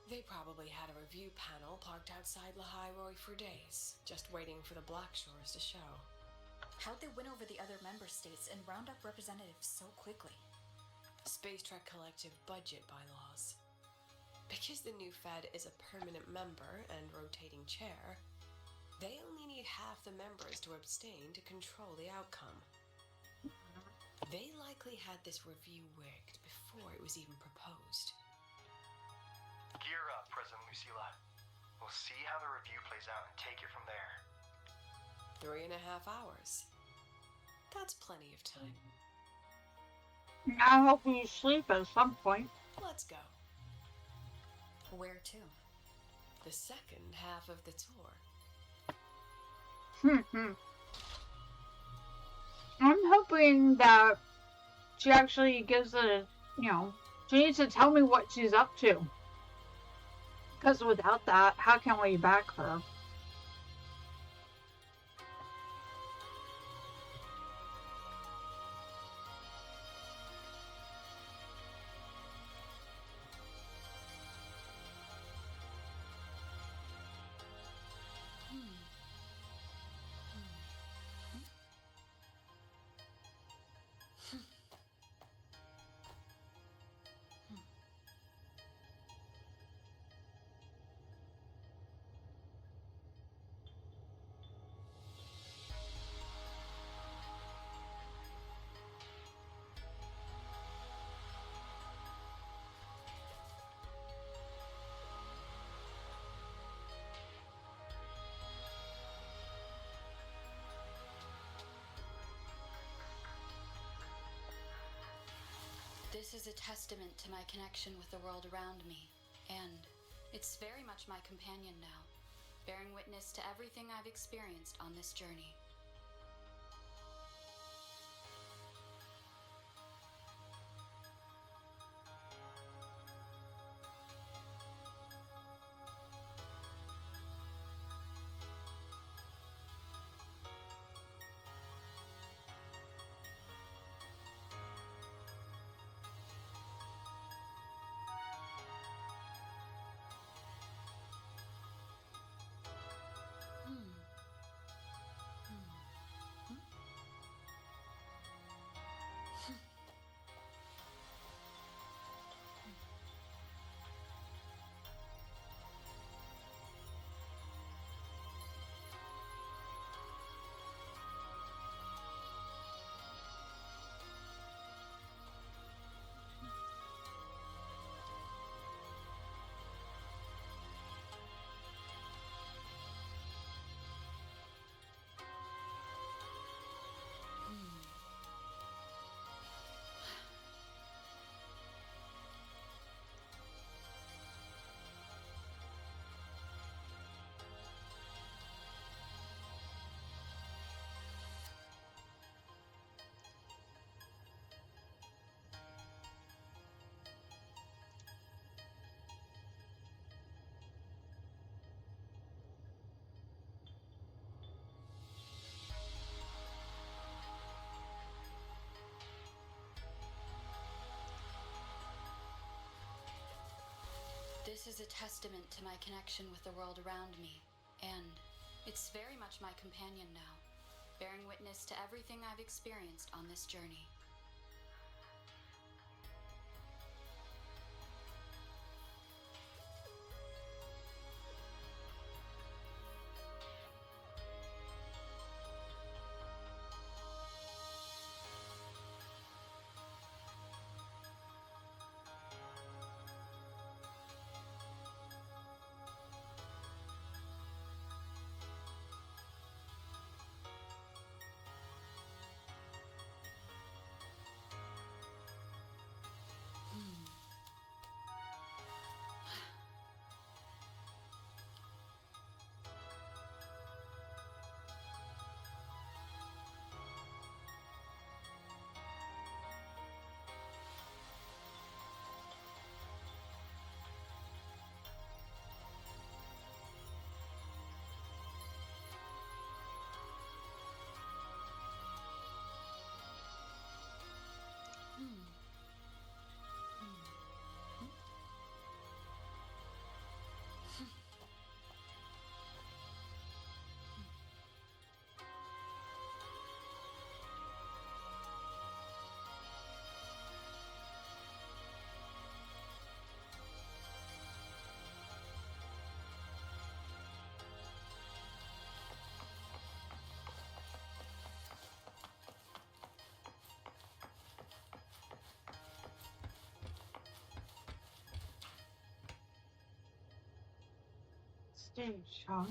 They probably had a review panel parked outside Lahairoi for days, just waiting for the Black Shores to show. How'd they win over the other member states and round up representatives so quickly? Space Trek Collective budget bylaws. Because the new Fed is a permanent member and rotating chair, they only need half the members to abstain to control the outcome. They likely had this review rigged before it was even proposed. Gear up, President Lucilla. We'll see how the review plays out and take it from there. 3.5 hours. That's plenty of time. I hope you sleep at some point. Let's go. Where to? The second half of the tour. I'm hoping that she actually gives she needs to tell me what she's up to. Because without that, how can we back her? This is a testament to my connection with the world around me, and it's very much my companion now, bearing witness to everything I've experienced on this journey. This is a testament to my connection with the world around me, and it's very much my companion now, bearing witness to everything I've experienced on this journey. Stage, huh?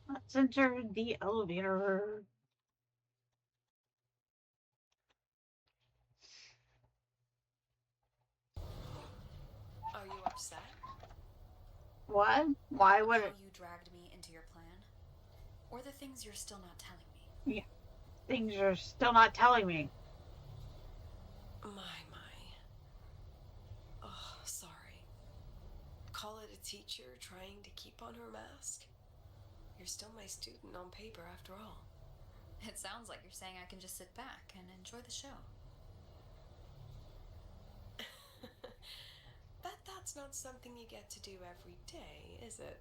Let's enter the elevator. Are you upset? What? Why About would how it? you dragged me into your plan? Or the things you're still not telling me? Yeah, things you're still not telling me. My. Oh, sorry. Call it a teacher trying to keep on her mask? You're still my student on paper after all. It sounds like you're saying I can just sit back and enjoy the show. Bet that's not something you get to do every day, is it?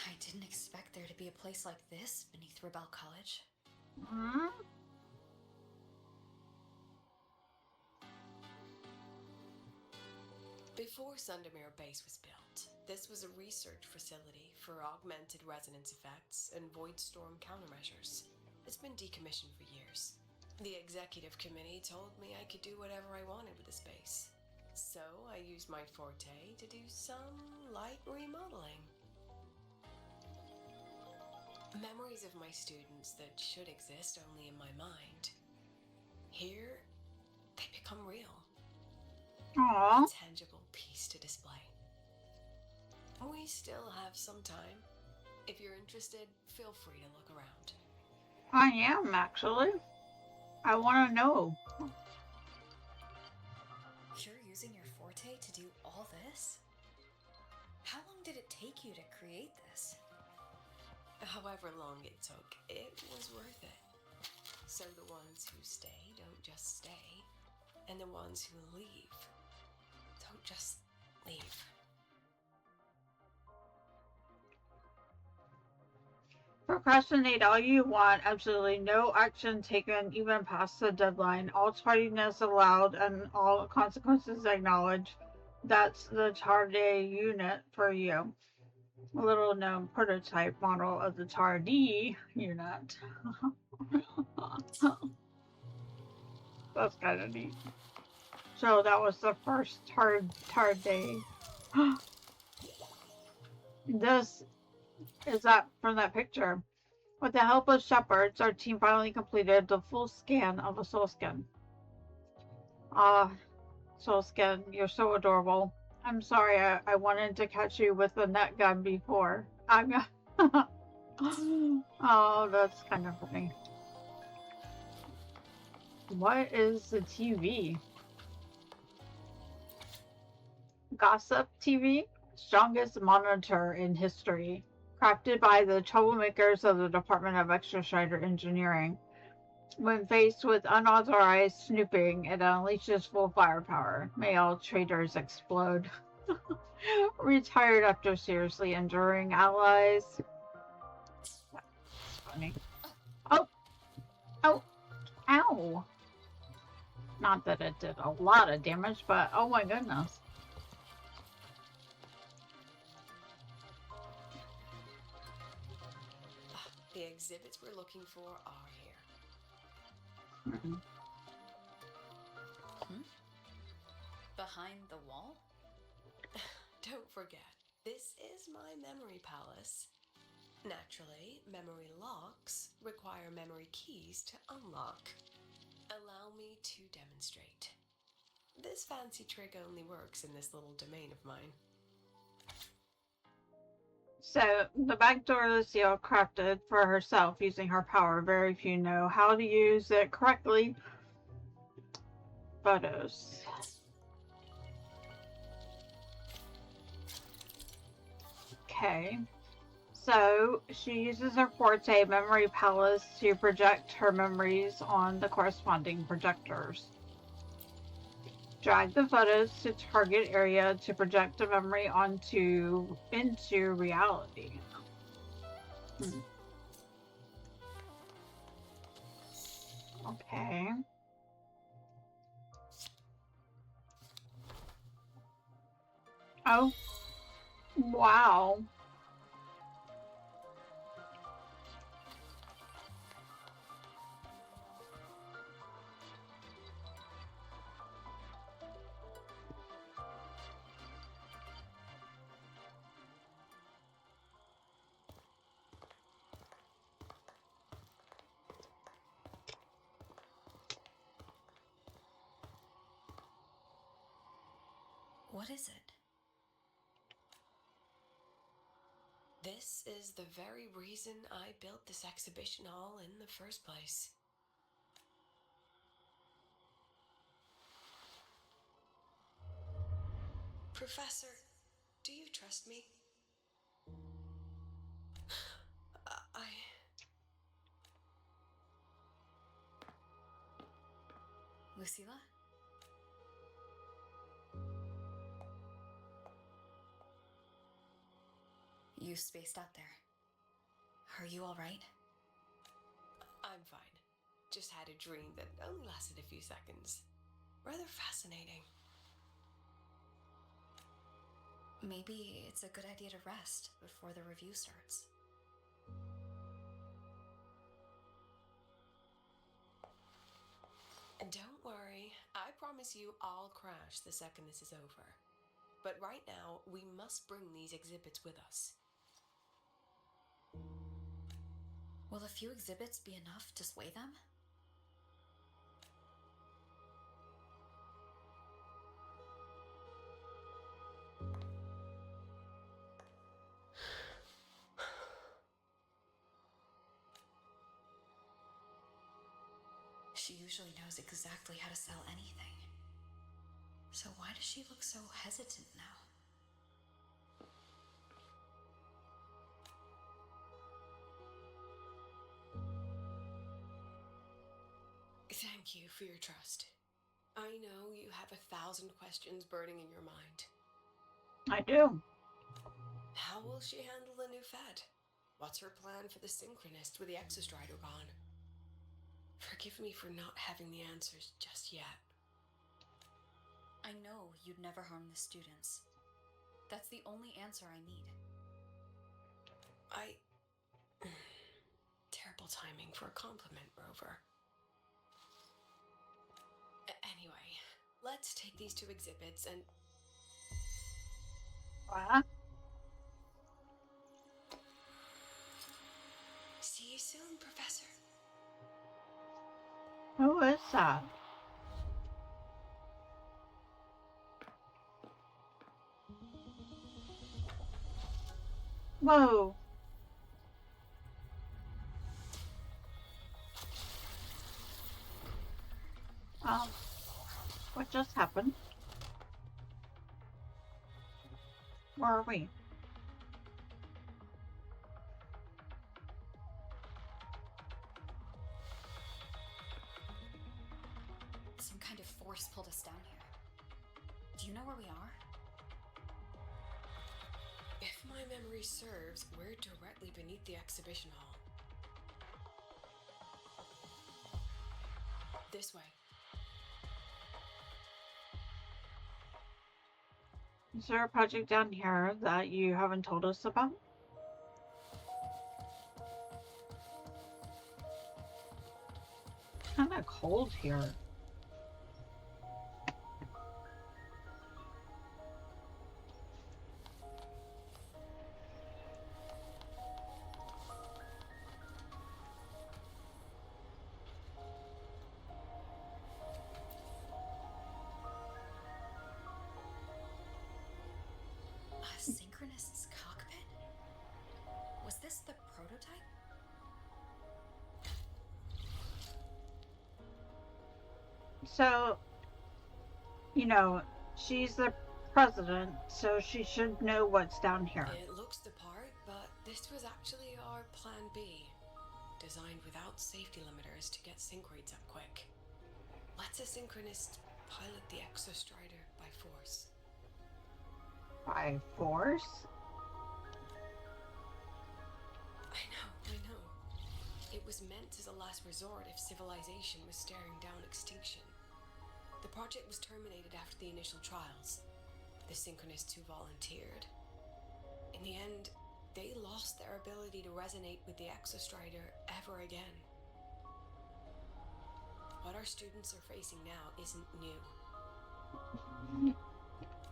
I didn't expect there to be a place like this beneath Rebel College. Hmm? Before Sundermere Base was built, this was a research facility for augmented resonance effects and void storm countermeasures. It's been decommissioned for years. The executive committee told me I could do whatever I wanted with the space. So I used my forte to do some light remodeling. Memories of my students that should exist only in my mind. Here, they become real. Aww. A tangible piece to display. We still have some time. If you're interested, feel free to look around. I am, actually. I want to know. You're using your forte to do all this? How long did it take you to create this? However long it took, it was worth it. So the ones who stay don't just stay, and the ones who leave don't just leave. Procrastinate all you want, absolutely no action taken even past the deadline. All tardiness allowed and all consequences acknowledged. That's the Tarde unit for you. A little known prototype model of the Tardy unit. That's kind of neat. So that was the first Tarde. This is that from that picture. With the help of shepherds, our team finally completed the full scan of a soul skin. Ah, soul skin, you're so adorable. I'm sorry, I wanted to catch you with a net gun before. Oh, that's kind of funny. What is the TV? Gossip TV? strongest monitor in history, crafted by the troublemakers of the Department of Extrastrider Engineering. When faced with unauthorized snooping, it unleashes full firepower. May all traitors explode. Retired after seriously injuring allies. That's funny. Oh! Oh! Ow! Not that it did a lot of damage, but oh my goodness. The exhibits we're looking for are here. Mm-hmm. Behind the wall? Don't forget, this is my memory palace. Naturally, memory locks require memory keys to unlock. Allow me to demonstrate. This fancy trick only works in this little domain of mine. So, the backdoor Lucille crafted for herself using her power. Very few know how to use it correctly. Photos. Okay. So, she uses her Forte Memory Palace to project her memories on the corresponding projectors. Drag the photos to target area to project a memory into reality. Okay. Oh. Wow. What is it? This is the very reason I built this exhibition hall in the first place. Professor, do you trust me? Lucilla? You spaced out there. Are you alright? I'm fine. Just had a dream that only lasted a few seconds. Rather fascinating. Maybe it's a good idea to rest before the review starts. Don't worry, I promise you I'll crash the second this is over. But right now, we must bring these exhibits with us. Will a few exhibits be enough to sway them? She usually knows exactly how to sell anything. So why does she look so hesitant now? Thank you for your trust. I know you have 1,000 questions burning in your mind. I do. How will she handle the new Fed? What's her plan for the Synchronist with the Exostrider gone? Forgive me for not having the answers just yet. I know you'd never harm the students. That's the only answer I need. Terrible timing for a compliment, Rover. Anyway, let's take these two exhibits and... What? See you soon, Professor. Who is that? Whoa. What just happened? Where are we? Some kind of force pulled us down here. Do you know where we are? If my memory serves, we're directly beneath the exhibition hall. This way. Is there a project down here that you haven't told us about? It's kind of cold here. A synchronist's cockpit? Was this the prototype? So, you know, she's the president, so she should know what's down here. It looks the part, but this was actually our plan B. Designed without safety limiters to get sync rates up quick. Let's a synchronist pilot the Exostrider by force. By force? I know. It was meant as a last resort if civilization was staring down extinction. The project was terminated after the initial trials. The synchronists who volunteered. In the end, they lost their ability to resonate with the Exostrider ever again. What our students are facing now isn't new.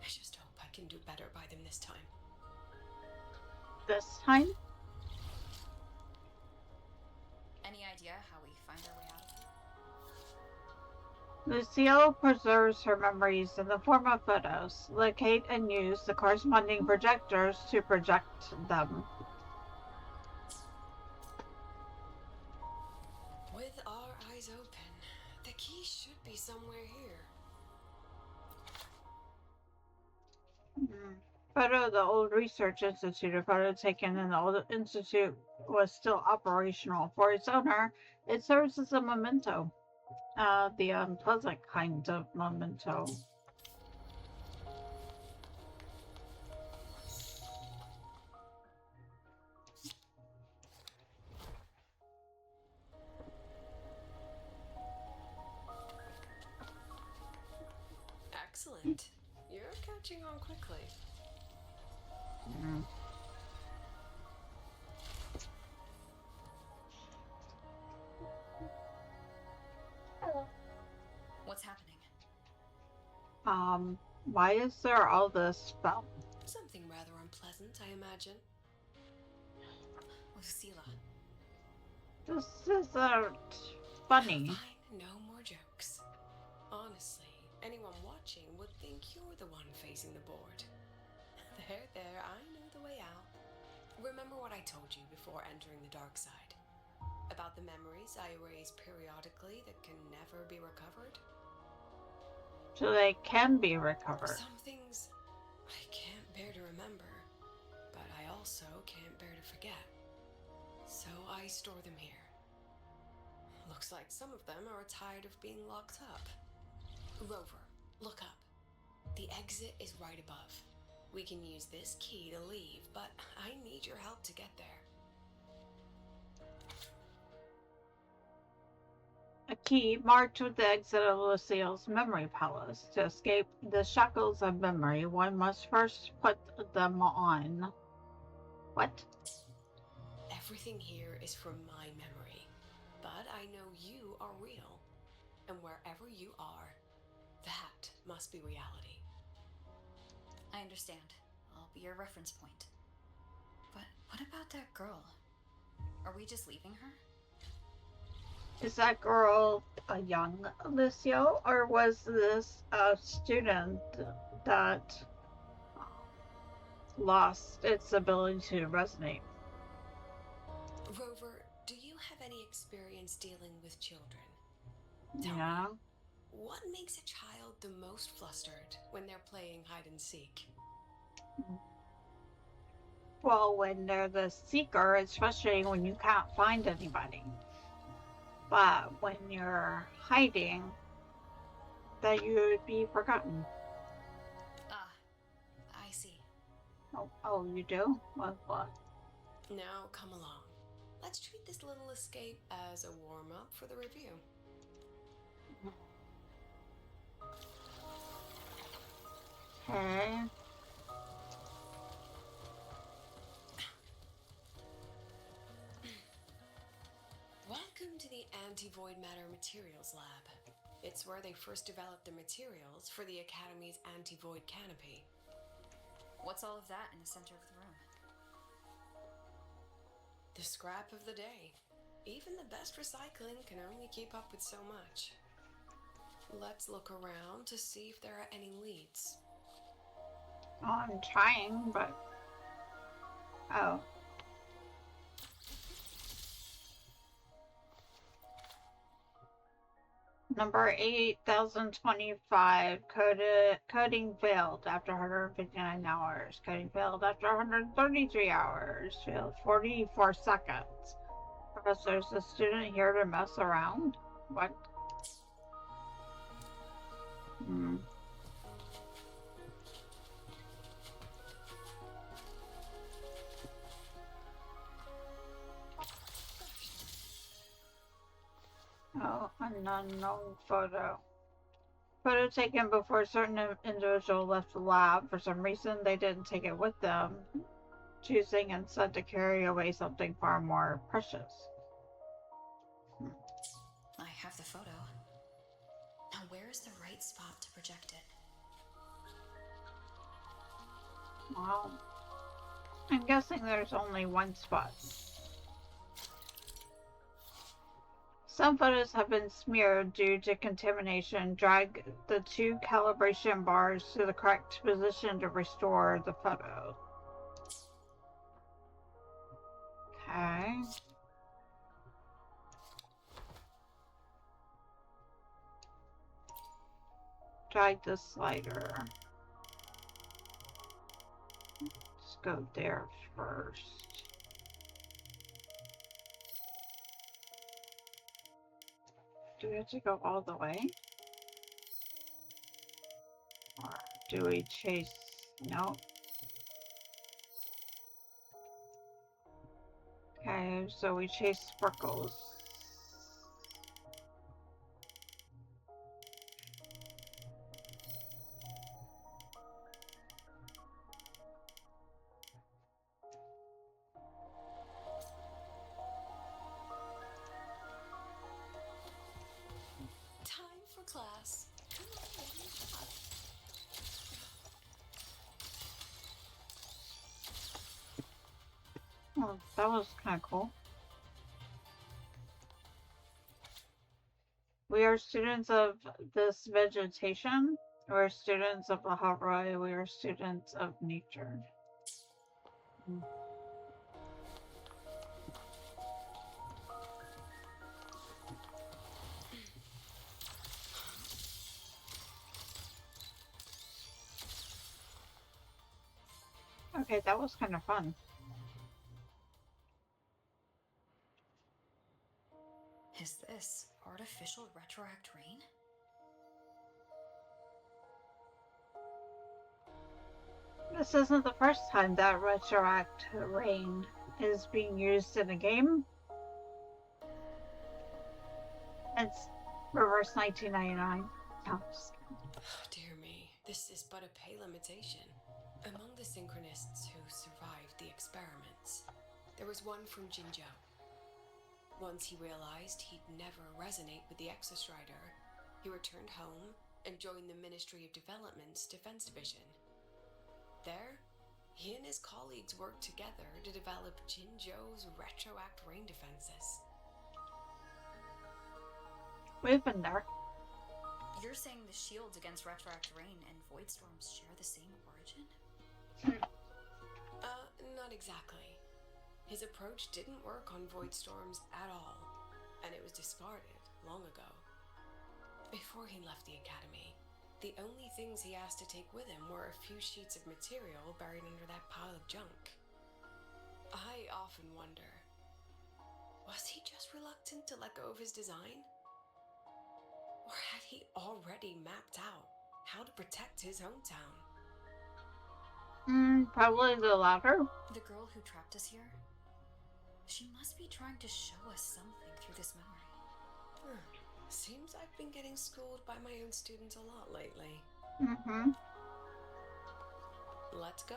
I just hope I can do better by them this time. This time? Any idea how we find our way out of here? Lucille preserves her memories in the form of photos. Locate and use the corresponding projectors to project them. With our eyes open, the key should be somewhere here. Photo of the old research institute. A photo taken in the old institute was still operational. For its owner, it serves as a memento. The unpleasant kind of memento. Excellent. You're catching on quickly. Hello. What's happening? Why is there all this film? Something rather unpleasant, I imagine. Lucilla. This isn't funny. Fine, no more jokes. Honestly, anyone watching would think you're the one facing the board. There, I know the way out. Remember what I told you before entering the dark side? About the memories I erase periodically that can never be recovered? So they can be recovered. Some things I can't bear to remember, but I also can't bear to forget. So I store them here. Looks like some of them are tired of being locked up. Rover, look up. The exit is right above. We can use this key to leave, but I need your help to get there. A key marked with the exit of Lucille's memory palace. To escape the shackles of memory, one must first put them on. What? Everything here is from my memory, but I know you are real. And wherever you are, that must be reality. I understand. I'll be your reference point. But what about that girl? Are we just leaving her? Is that girl a young Lucille, or was this a student that lost its ability to resonate? Rover, do you have any experience dealing with children? Yeah. What makes a child the most flustered when they're playing hide and seek? Well, when they're the seeker, it's frustrating when you can't find anybody. But when you're hiding, that you would be forgotten. Ah, I see. Oh, you do? What? Now, come along. Let's treat this little escape as a warm-up for the review. Okay. Welcome to the Anti-Void Matter Materials Lab. It's where they first developed the materials for the Academy's anti-void canopy. What's all of that in the center of the room? The scrap of the day. Even the best recycling can only keep up with so much. Let's look around to see if there are any leads. Oh, I'm trying, but... Oh. Number 8025, coding failed after 159 hours. Coding failed after 133 hours. Failed 44 seconds. Professor's a student here to mess around? What? Oh, an unknown photo. Photo taken before a certain individual left the lab. For some reason, they didn't take it with them, choosing instead to carry away something far more precious. I have the photo. Now, where is the right spot to project it? Well, I'm guessing there's only one spot. Some photos have been smeared due to contamination. Drag the 2 calibration bars to the correct position to restore the photo. Okay. Drag the slider. Let's go there first. Do we have to go all the way? Or do we chase? No. Okay, so we chase sparkles. Time for class. Come on, let me shot. Oh, that was kind of cool. We are students of this vegetation. We're students of the Hawaii. We are students of nature. Okay, that was kind of fun. Is this artificial retroact rain? This isn't the first time that retroact rain is being used in a game. It's reverse 1999. No, just kidding. Dear me, this is but a pale imitation. Among the synchronists who survived the experiments, there was one from Jinzhou. Once he realized he'd never resonate with the Exostrider, he returned home and joined the Ministry of Development's Defense Division. There, he and his colleagues worked together to develop Jinzhou's retroact rain defenses. We've been there. You're saying the shields against retroact rain and void storms share the same origin? Not exactly. His approach didn't work on void storms at all, and it was discarded long ago. Before he left the academy, the only things he asked to take with him were a few sheets of material buried under that pile of junk. often wonder, was he just reluctant to let go of his design? Or had he already mapped out how to protect his hometown? Probably the latter. The girl who trapped us here, she must be trying to show us something through this memory. Seems I've been getting schooled by my own students a lot lately. Let's go.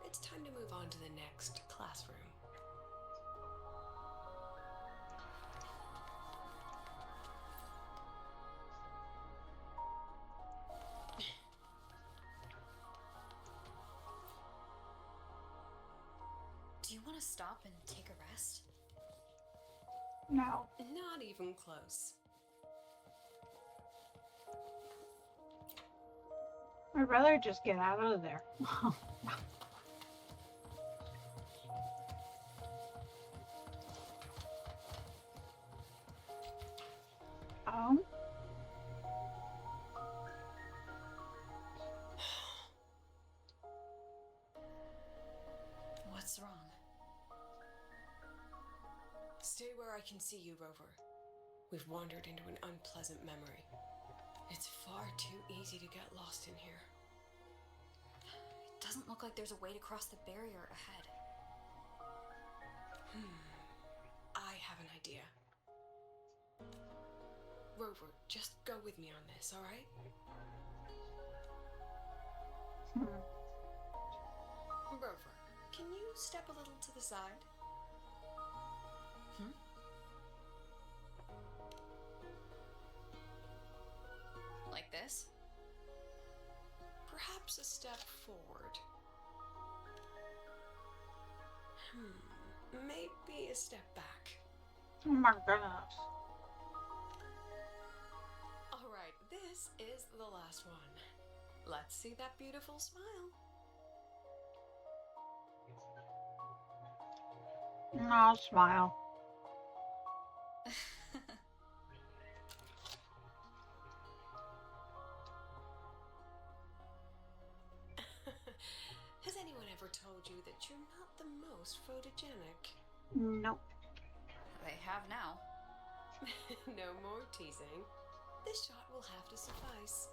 It's time to move on to the next classroom. Do you want to stop and take a rest? No. Not even close. I'd rather just get out of there. Oh. What's wrong? Stay where I can see you, Rover. We've wandered into an unpleasant memory. It's far too easy to get lost in here. It doesn't look like there's a way to cross the barrier ahead. I have an idea. Rover, just go with me on this, alright? Rover, can you step a little to the side? Like this? Perhaps a step forward. Maybe a step back. Oh my goodness. Alright, this is the last one. Let's see that beautiful smile. No, smile. Has anyone ever told you that you're not the most photogenic? Nope. They have now. No more teasing. This shot will have to suffice.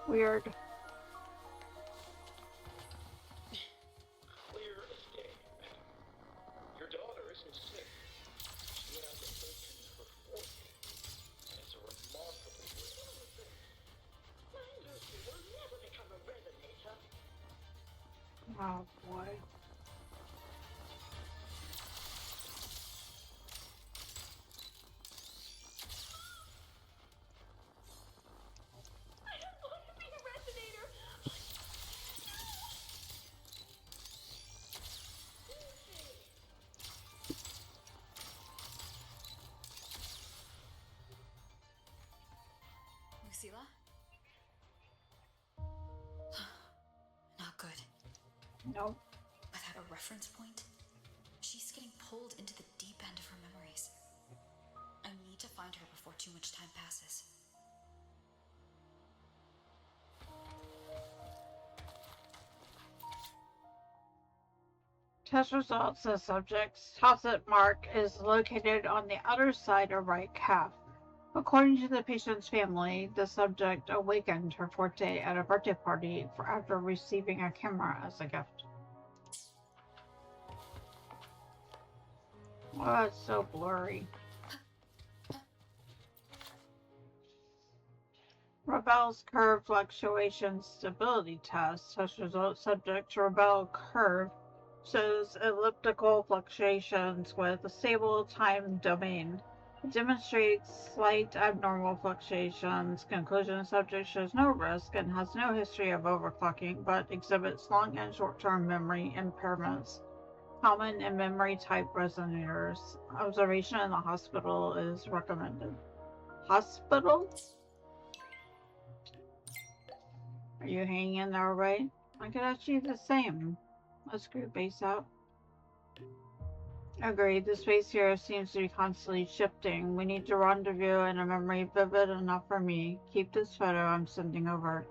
Weird. Clear as day. Your daughter isn't sick. She had the symptoms for 40. It's a remarkably rare thing. My Lucy will never become a resonator. Oh boy. I don't want to be a resonator. Lucilla? Not good. Nope. Without a reference point, she's getting pulled into the deep end of her memories. I need to find her before too much time passes. Test results says subject's Tacit mark is located on the outer side of right calf. According to the patient's family, the subject awakened her forte at a birthday party after receiving a camera as a gift. Oh, it's so blurry. Rebel's curve fluctuation stability test test result subject to Rebel curve shows elliptical fluctuations with a stable time domain. It demonstrates slight abnormal fluctuations. Conclusion subject shows no risk and has no history of overclocking, but exhibits long and short-term memory impairments common in memory type resonators. Observation in the hospital is recommended. Hospital? Are you hanging in there right? I could achieve the same. Let's group base out. Agreed. The space here seems to be constantly shifting. We need to rendezvous in a memory vivid enough for me. Keep this photo I'm sending over.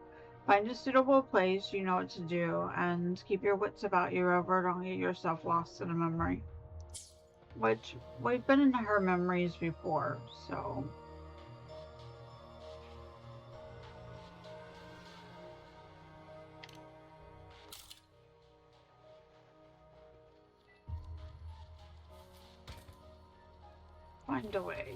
Find a suitable place, you know what to do, and keep your wits about you, Rover. Don't get yourself lost in a memory. Which, we've been in her memories before, so... Find a way.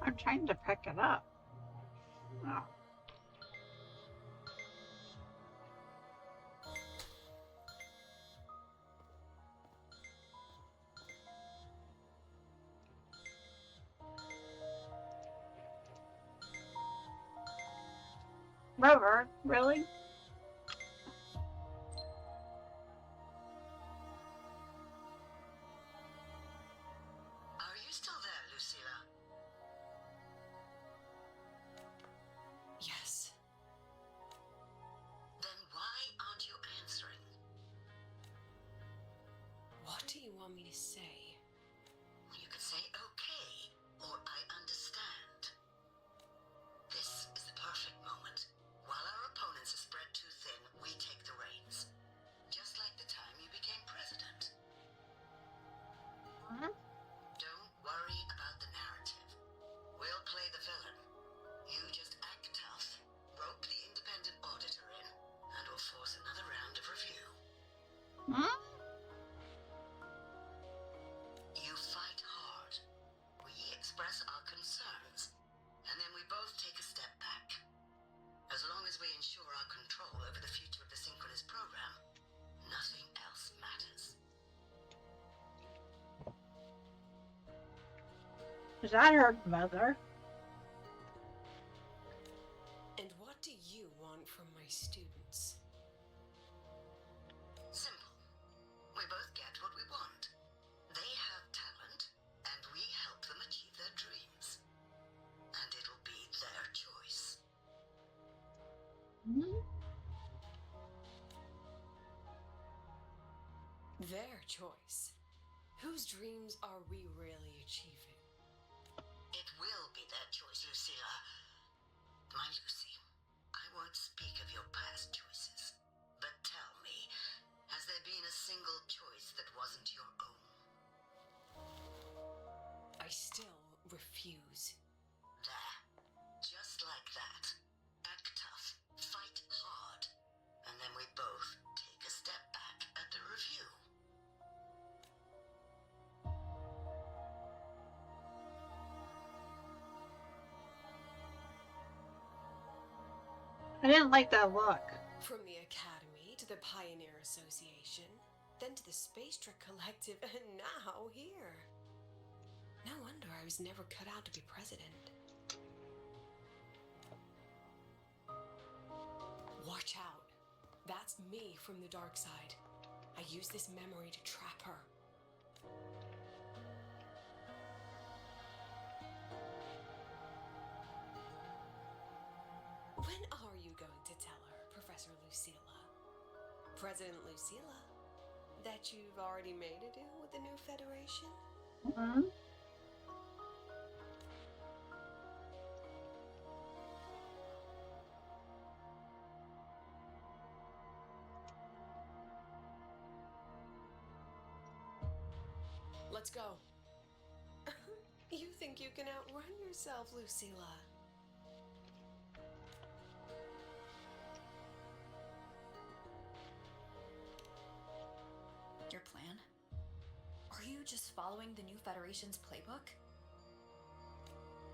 I'm trying to pick it up. Oh. Rover, really? Are you still there, Lucilla? Yes. Then why aren't you answering? What do you want me to say? You could say okay, or I understand. This is the perfect moment. While our opponents are spread too thin, we take the reins. Just like the time you became president. Don't worry about the narrative. We'll play the villain. You just act tough, rope the independent auditor in, and we'll force another round of review. You fight hard. We express our concerns, and then we both take a step back. As long as we ensure our control over the future of the synchronous program, nothing else matters. Is that her mother? And what do you want from my students? Simple. We both get what we want. They have talent, and we help them achieve their dreams. And it'll be their choice. Their choice. Whose dreams are we really achieving? It will be their choice, Lucilla. My Lucy, I won't speak of your past choices. But tell me, has there been a single choice that wasn't your own? I still refuse. There. Just like that. Act tough. Fight hard. And then we both take a step back at the review. I didn't like that look. From the Academy to the Pioneer Association, then to the Space Trek Collective, and now here. No wonder I was never cut out to be president. Watch out. That's me from the dark side. I use this memory to trap her. When are you going to tell her, Professor Lucilla? President Lucilla? That you've already made a deal with the new Federation? Mm-hmm. Let's go. You think you can outrun yourself, Lucilla? Your plan? Are you just following the new Federation's playbook?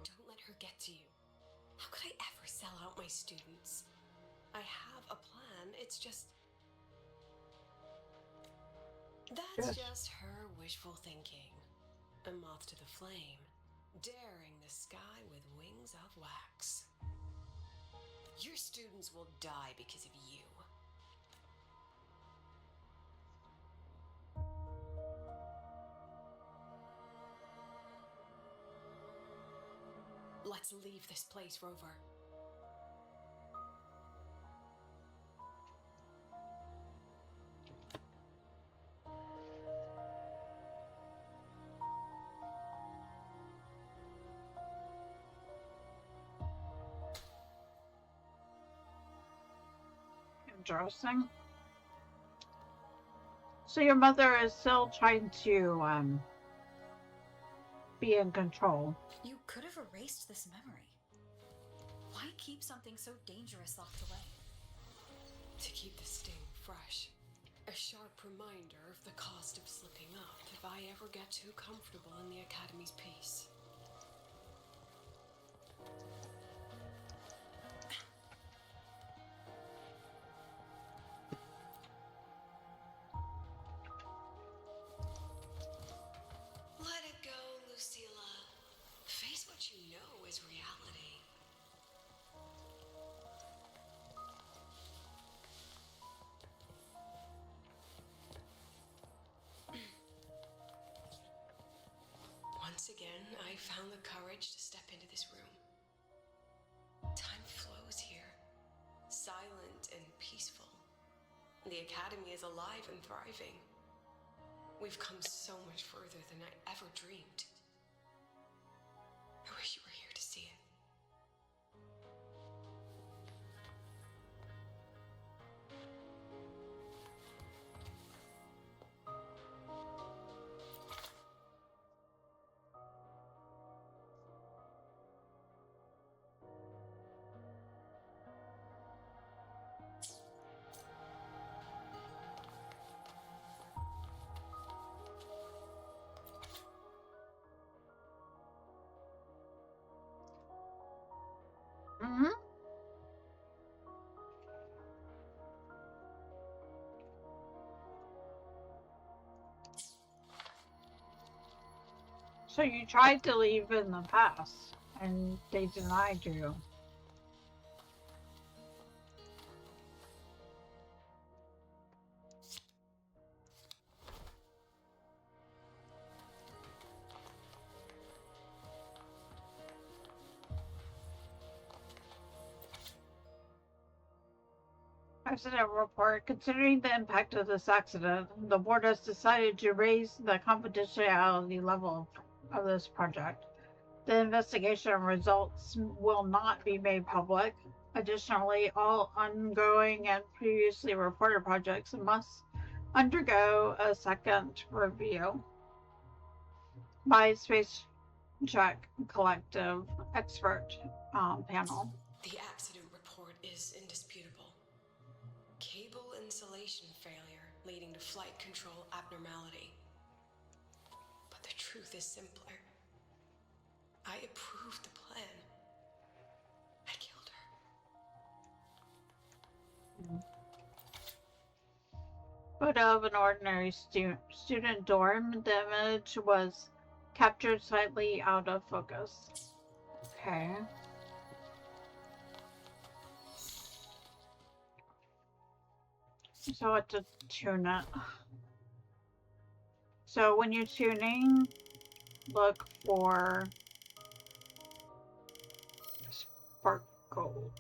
Don't let her get to you. How could I ever sell out my students? I have a plan, it's just... That's just her wishful thinking. A moth to the flame, daring the sky with wings of wax. Your students will die because of you. Let's leave this place, Rover. Interesting. So your mother is still trying to be in control. You could have erased this memory. Why keep something so dangerous locked away? To keep the sting fresh. A sharp reminder of the cost of slipping up if I ever get too comfortable in the Academy's peace. Let it go, Lucilla. Face what you know is reality. Once again, I found the courage to step into this room. Time flows here, silent and peaceful. The Academy is alive and thriving. We've come so much further than I ever dreamed. I wish you were here to see it. Mm-hmm. So you tried to leave in the past, and they denied you. Accident report. Considering the impact of this accident, the board has decided to raise the confidentiality level of this project. The investigation results will not be made public. Additionally, all ongoing and previously reported projects must undergo a second review by Space Check Collective expert panel. The accident report is indisputable. Cable insulation failure leading to flight control abnormality. But the truth is simpler. I approved the plan. I killed her. Photo of an ordinary student dorm. The image was captured slightly out of focus. Okay. So what to tune it? So when you're tuning, look for sparkles.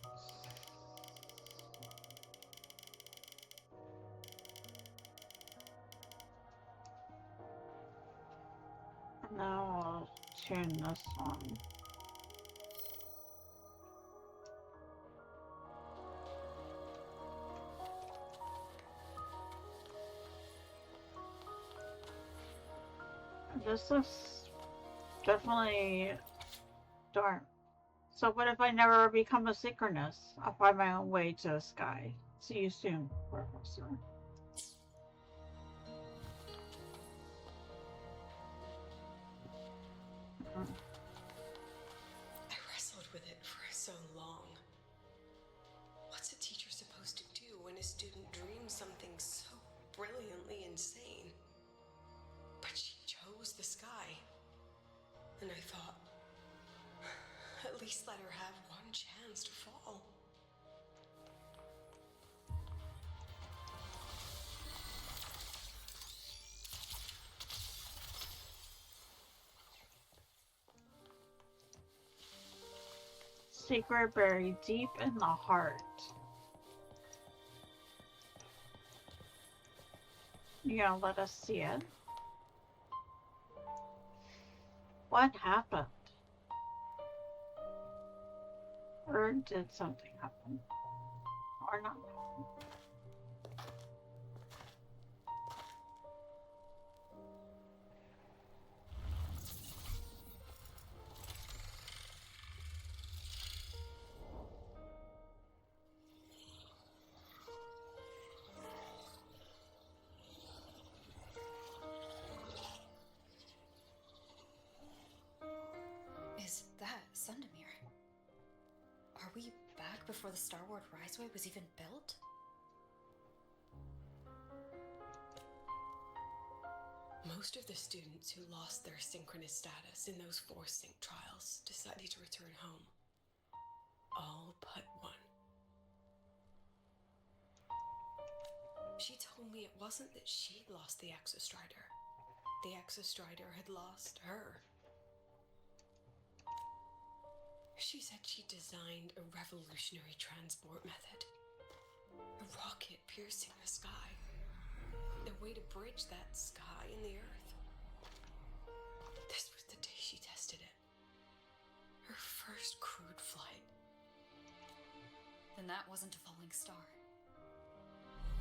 Now I'll tune this one. This is definitely dark. So what if I never become a synchronous? I'll find my own way to the sky. See you soon, Professor. I wrestled with it for so long. What's a teacher supposed to do when a student dreams something so brilliantly insane? But she chose the sky. And I thought, at least let her have one chance to fall. Secret buried deep in the heart. You gonna let us see it? What happened? Or did something happen? Or not happen? Is that Sundemir? Are we back before the Starward Riseway was even built? Most of the students who lost their synchronous status in those forced sync trials decided to return home. All but one. She told me it wasn't that she'd lost the Exostrider. The Exostrider had lost her. She said she designed a revolutionary transport method. A rocket piercing the sky. A way to bridge that sky and the earth. This was the day she tested it. Her first crewed flight. Then that wasn't a falling star.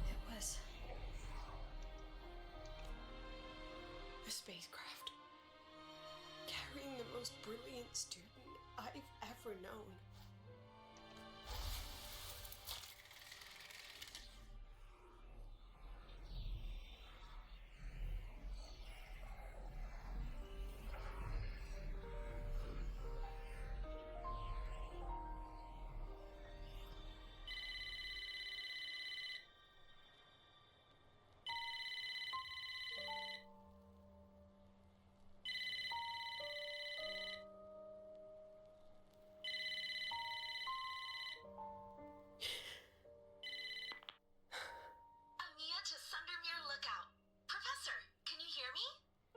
It was... a spacecraft. Carrying the most brilliant student I've ever known. Amiya to Sundermere Lookout. Professor, can you hear me?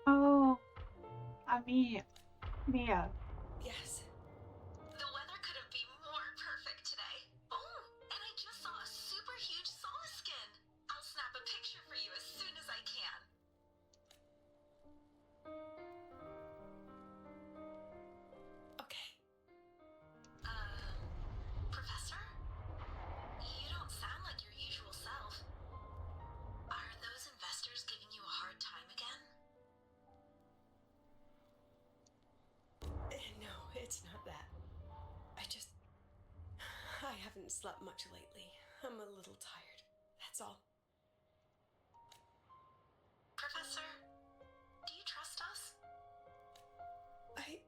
Oh, Mia. Yes. The weather couldn't be more perfect today. Oh, and I just saw a super huge solaskin. I'll snap a picture for you as soon as I can. Okay. Professor? You don't sound like your usual self. Are those investors giving you a hard time again? No, it's not that. I haven't slept much lately. I'm a little tired. That's all. Professor, do you trust us? Hey,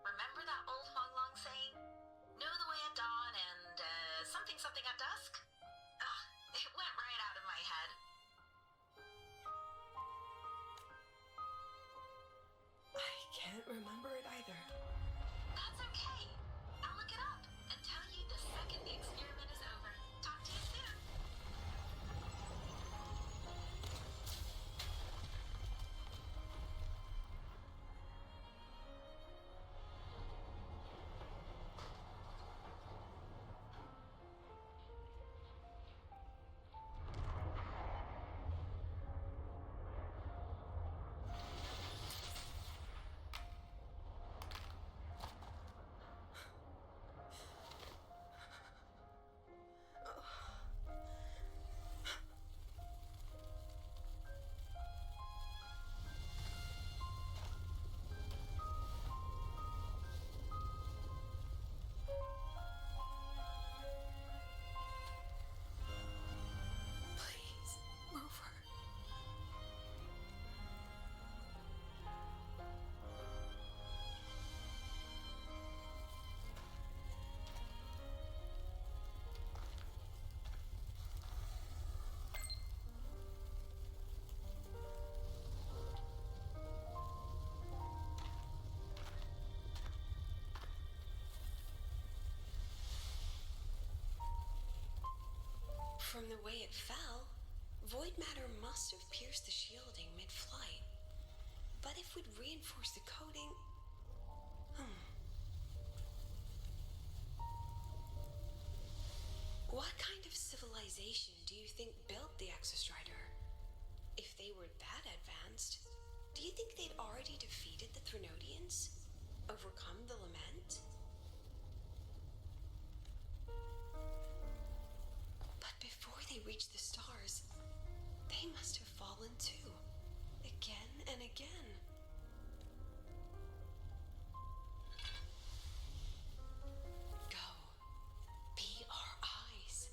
remember that old Huanglong saying? Know the way at dawn and, something something at dusk? Ugh, it went right out of my head. I can't remember it either. That's okay. I'll From the way it fell, void matter must have pierced the shielding mid-flight. But if we'd reinforced the coating... What kind of civilization do you think built the Exostrider? If they were that advanced, do you think they'd already defeated the Threnodians? Overcome the Lament? But before they reached the stars, they must have fallen too. Again and again. Go. Be our eyes.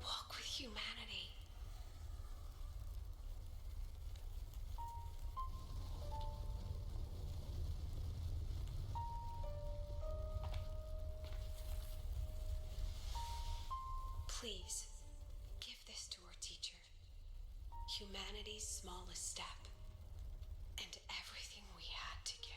Walk with humanity. Please, give this to our teacher. Humanity's smallest step, and everything we had to give.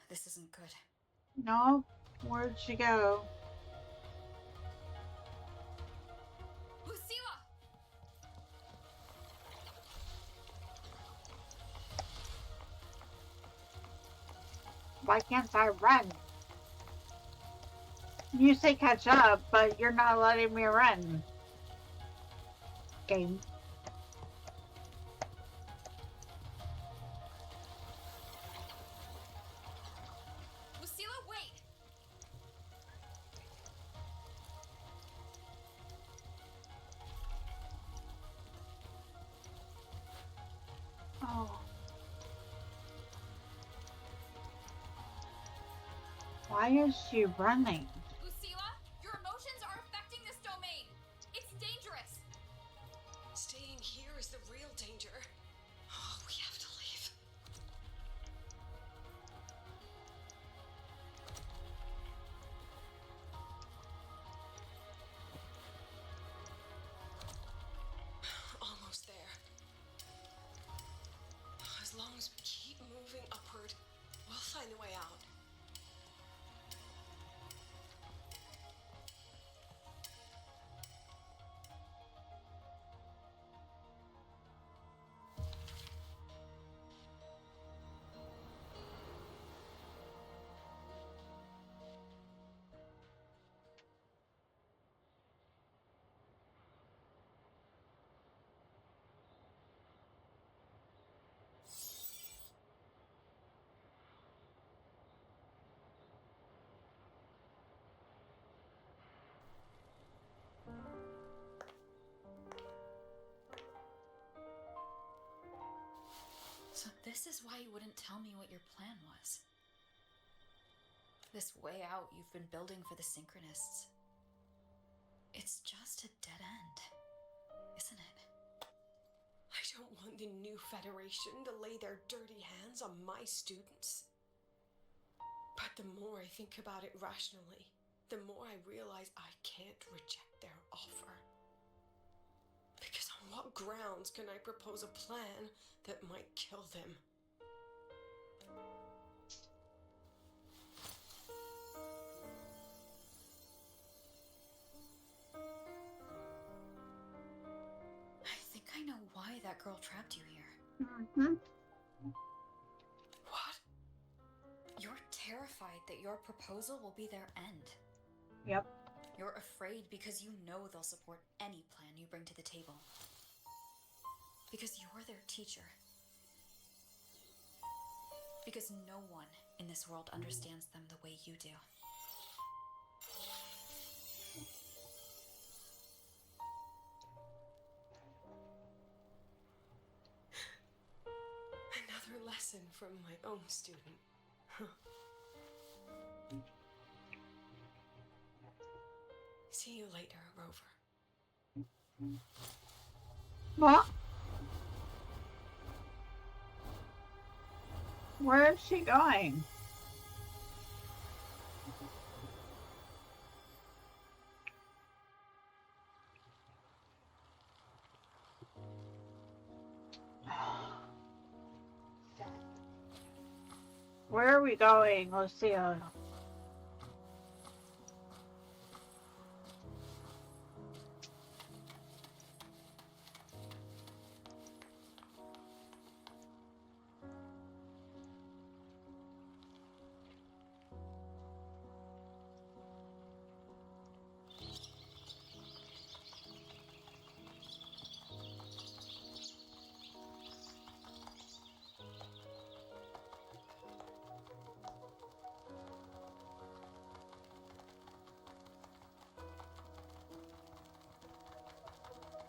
This isn't good. No? Where'd she go? Lucilla! Why can't I run? You say catch up, but you're not letting me run. Game. Lucilla, wait! Oh. Why is she running? Lucilla, your emotions are affecting this domain. It's dangerous. Staying here is the real danger. Oh, we have to leave. Almost there. As long as we keep moving upward, we'll find a way out. So this is why you wouldn't tell me what your plan was. This way out you've been building for the Synchronists. It's just a dead end, isn't it? I don't want the new Federation to lay their dirty hands on my students. But the more I think about it rationally, the more I realize I can't reject their offer. Because on what grounds can I propose a plan that might kill them? I think I know why that girl trapped you here. Mm-hmm. What? You're terrified that your proposal will be their end. Yep. You're afraid because you know they'll support any plan you bring to the table. Because you're their teacher. Because no one in this world understands them the way you do. Another lesson from my own student. See you later, Rover. What? Where is she going? Where are we going, Lucilla?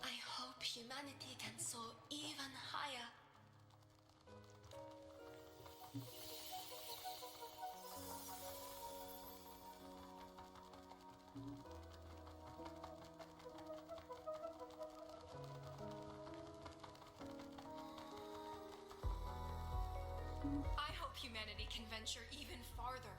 I hope humanity can soar even higher. I hope humanity can venture even farther.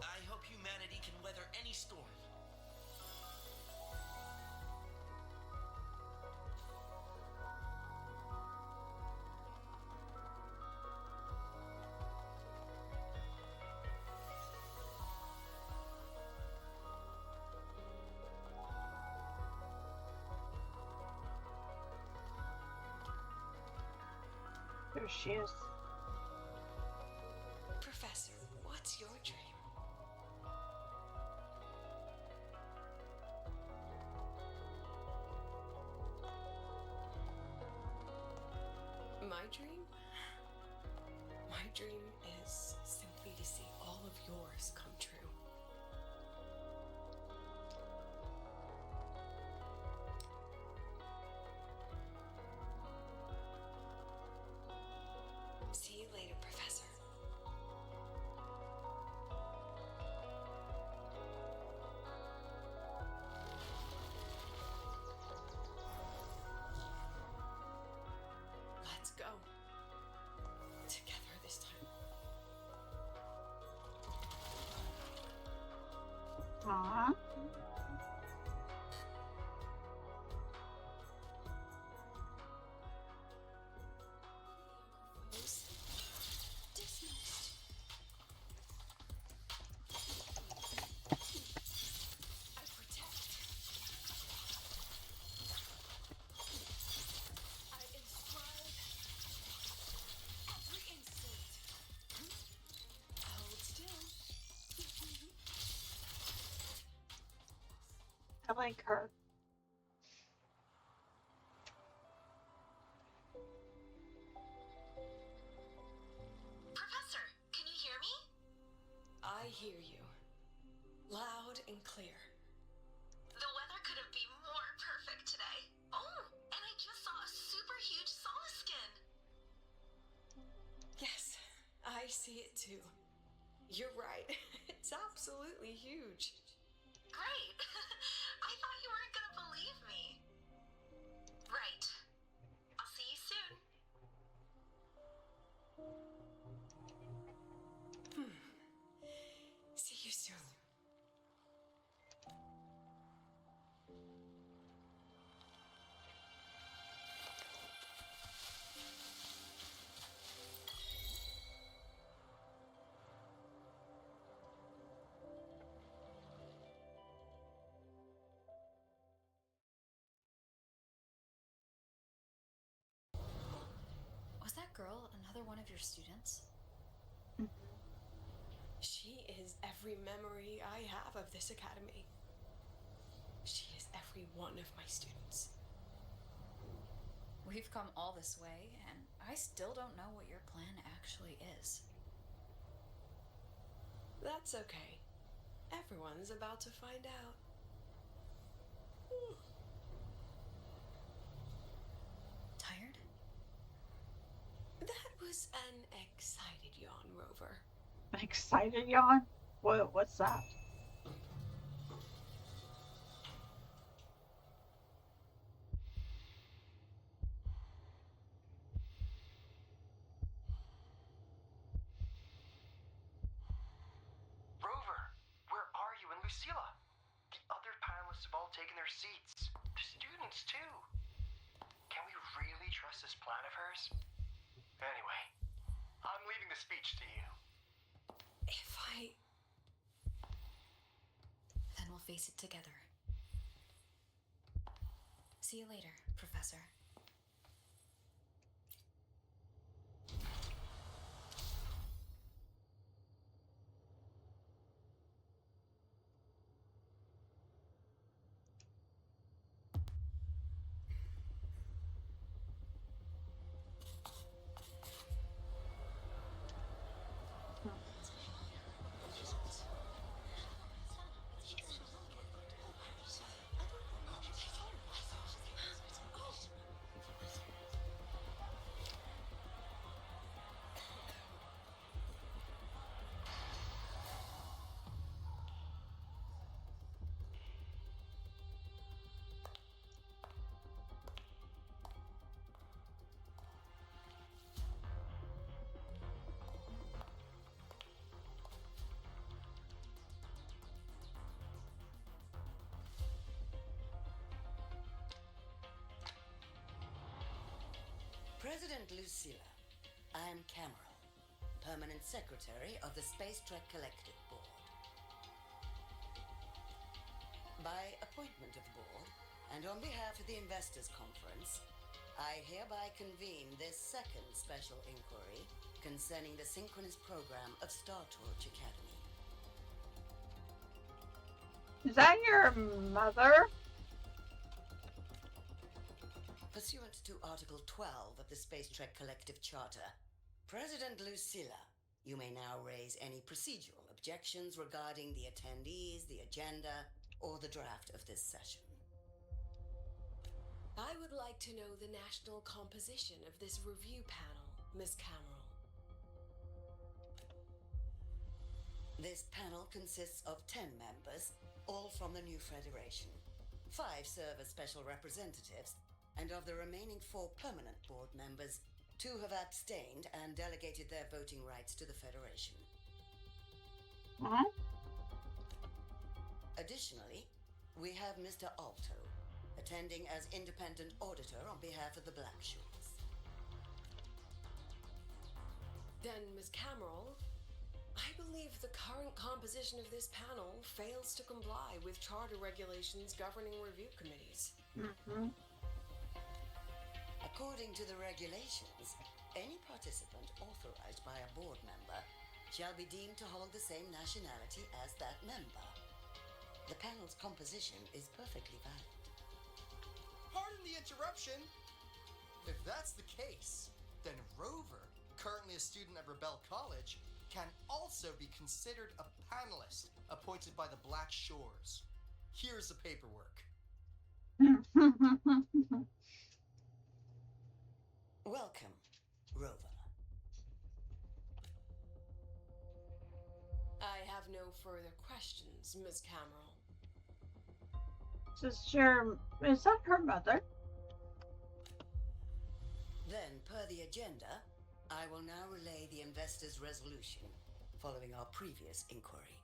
I hope humanity can weather any storm. There she is. Professor, what's your dream? My dream? My dream is simply to see all of yours come true. See you later, Professor. Let's go. Together this time. Aww. Dismissed. I protect. I inscribe every insult. Hold still. I like her. Professor, can you hear me? I hear you. Loud and clear. The weather couldn't be more perfect today. Oh, and I just saw a super huge skin. Yes, I see it too. You're right. It's absolutely huge. Great. I thought you weren't gonna believe me. Right. I'll see you soon. See you soon. Was that girl another one of your students? She is every memory I have of this academy. She is every one of my students. We've come all this way, and I still don't know what your plan actually is. That's okay. Everyone's about to find out. An excited yawn, Rover. Excited yawn? What's that? Rover, where are you and Lucilla? The other panelists have all taken their seats. The students, too. Can we really trust this plan of hers? Anyway, I'm leaving the speech to you. Then we'll face it together. See you later, Professor. President Lucilla, I'm Cameron, Permanent Secretary of the Space Trek Collective Board. By appointment of the board, and on behalf of the Investors Conference, I hereby convene this second special inquiry concerning the synchronous program of Star Torch Academy. Is that your mother? Pursuant to Article 12 of the Space Trek Collective Charter, President Lucilla, you may now raise any procedural objections regarding the attendees, the agenda, or the draft of this session. I would like to know the national composition of this review panel, Miss Cameron. This panel consists of 10 members, all from the new Federation. 5 serve as special representatives, and of the remaining 4 permanent board members, 2 have abstained and delegated their voting rights to the Federation. Additionally, we have Mr. Alto, attending as independent auditor on behalf of the Blackshores. Then, Ms. Cameron, I believe the current composition of this panel fails to comply with charter regulations governing review committees. According to the regulations, any participant authorized by a board member shall be deemed to hold the same nationality as that member. The panel's composition is perfectly valid. Pardon the interruption. If that's the case, then Rover, currently a student at Rebel College, can also be considered a panelist appointed by the Black Shores. Here's the paperwork. Welcome, Rover. I have no further questions, Ms. Cameron. Is that her mother? Then, per the agenda, I will now relay the investors' resolution following our previous inquiry.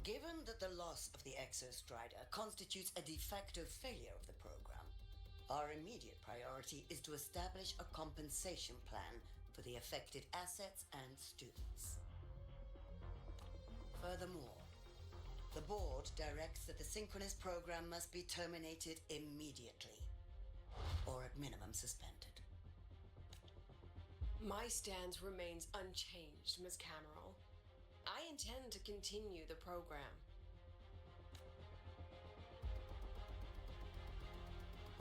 Given that the loss of the Exostrider constitutes a de facto failure of the program, our immediate priority is to establish a compensation plan for the affected assets and students. Furthermore, the board directs that the synchronous program must be terminated immediately, or at minimum suspended. My stance remains unchanged, Ms. Cameron. I intend to continue the program.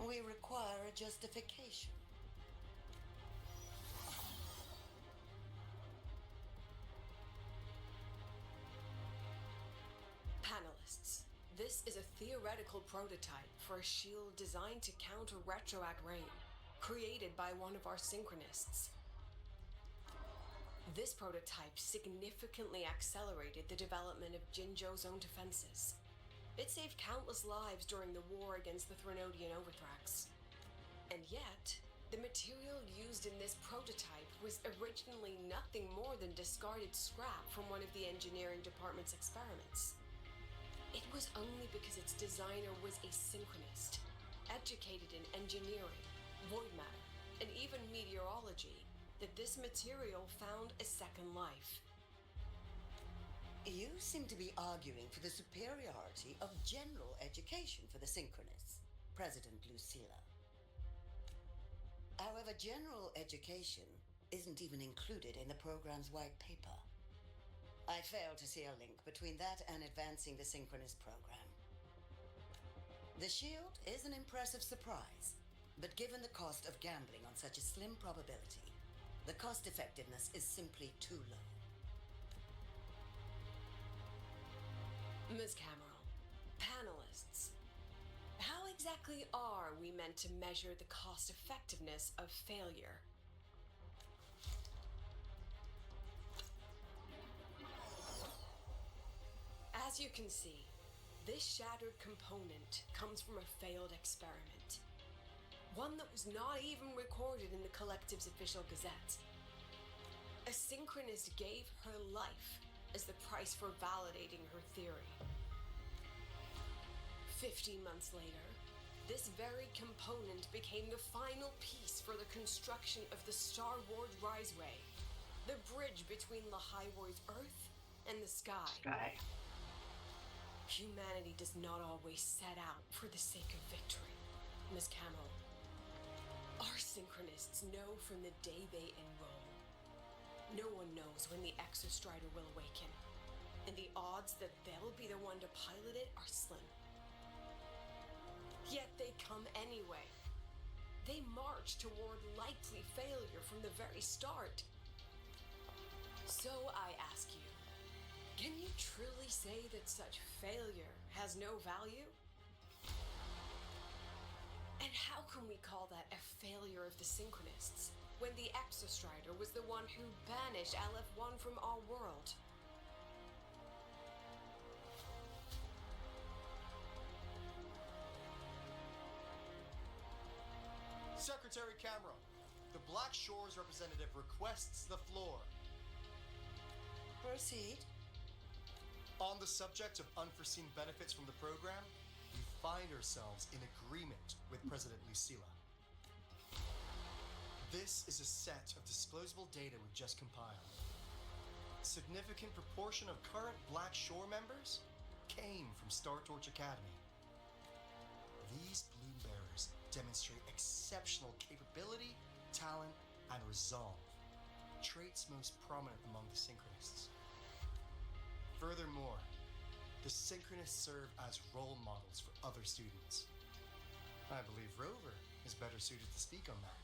We require a justification. Panelists, this is a theoretical prototype for a shield designed to counter retroact rain, created by one of our synchronists. This prototype significantly accelerated the development of Jinzhou's own defenses. It saved countless lives during the war against the Threnodian Overthrax. And yet, the material used in this prototype was originally nothing more than discarded scrap from one of the engineering department's experiments. It was only because its designer was a synchronist, educated in engineering, void matter, and even meteorology, that this material found a second life. You seem to be arguing for the superiority of general education for the Synchronists, President Lucilla. However, general education isn't even included in the program's white paper. I fail to see a link between that and advancing the Synchronist program. The shield is an impressive surprise, but given the cost of gambling on such a slim probability, the cost effectiveness is simply too low. Ms. Cameron, panelists, how exactly are we meant to measure the cost effectiveness of failure? As you can see, this shattered component comes from a failed experiment. One that was not even recorded in the Collective's official gazette. A synchronist gave her life as the price for validating her theory. 50 months later, this very component became the final piece for the construction of the Star Ward Riseway, the bridge between Lahaiwoi's Earth and the sky. Humanity does not always set out for the sake of victory, Ms. Camel. Our synchronists know from the day they enroll. No one knows when the Exostrider will awaken, and the odds that they'll be the one to pilot it are slim. Yet they come anyway. They march toward likely failure from the very start. So I ask you, can you truly say that such failure has no value? And how can we call that a failure of the Synchronists when the Exostrider was the one who banished LF1 from our world? Secretary Cameron, the Black Shores representative requests the floor. Proceed. On the subject of unforeseen benefits from the program, we find ourselves in agreement with President Lucilla. This is a set of disclosable data we've just compiled. Significant proportion of current Black Shore members came from Star Torch Academy. These Bloom Bearers demonstrate exceptional capability, talent, and resolve, traits most prominent among the Synchronists. Furthermore, the Synchronists serve as role models for other students. I believe Rover is better suited to speak on that.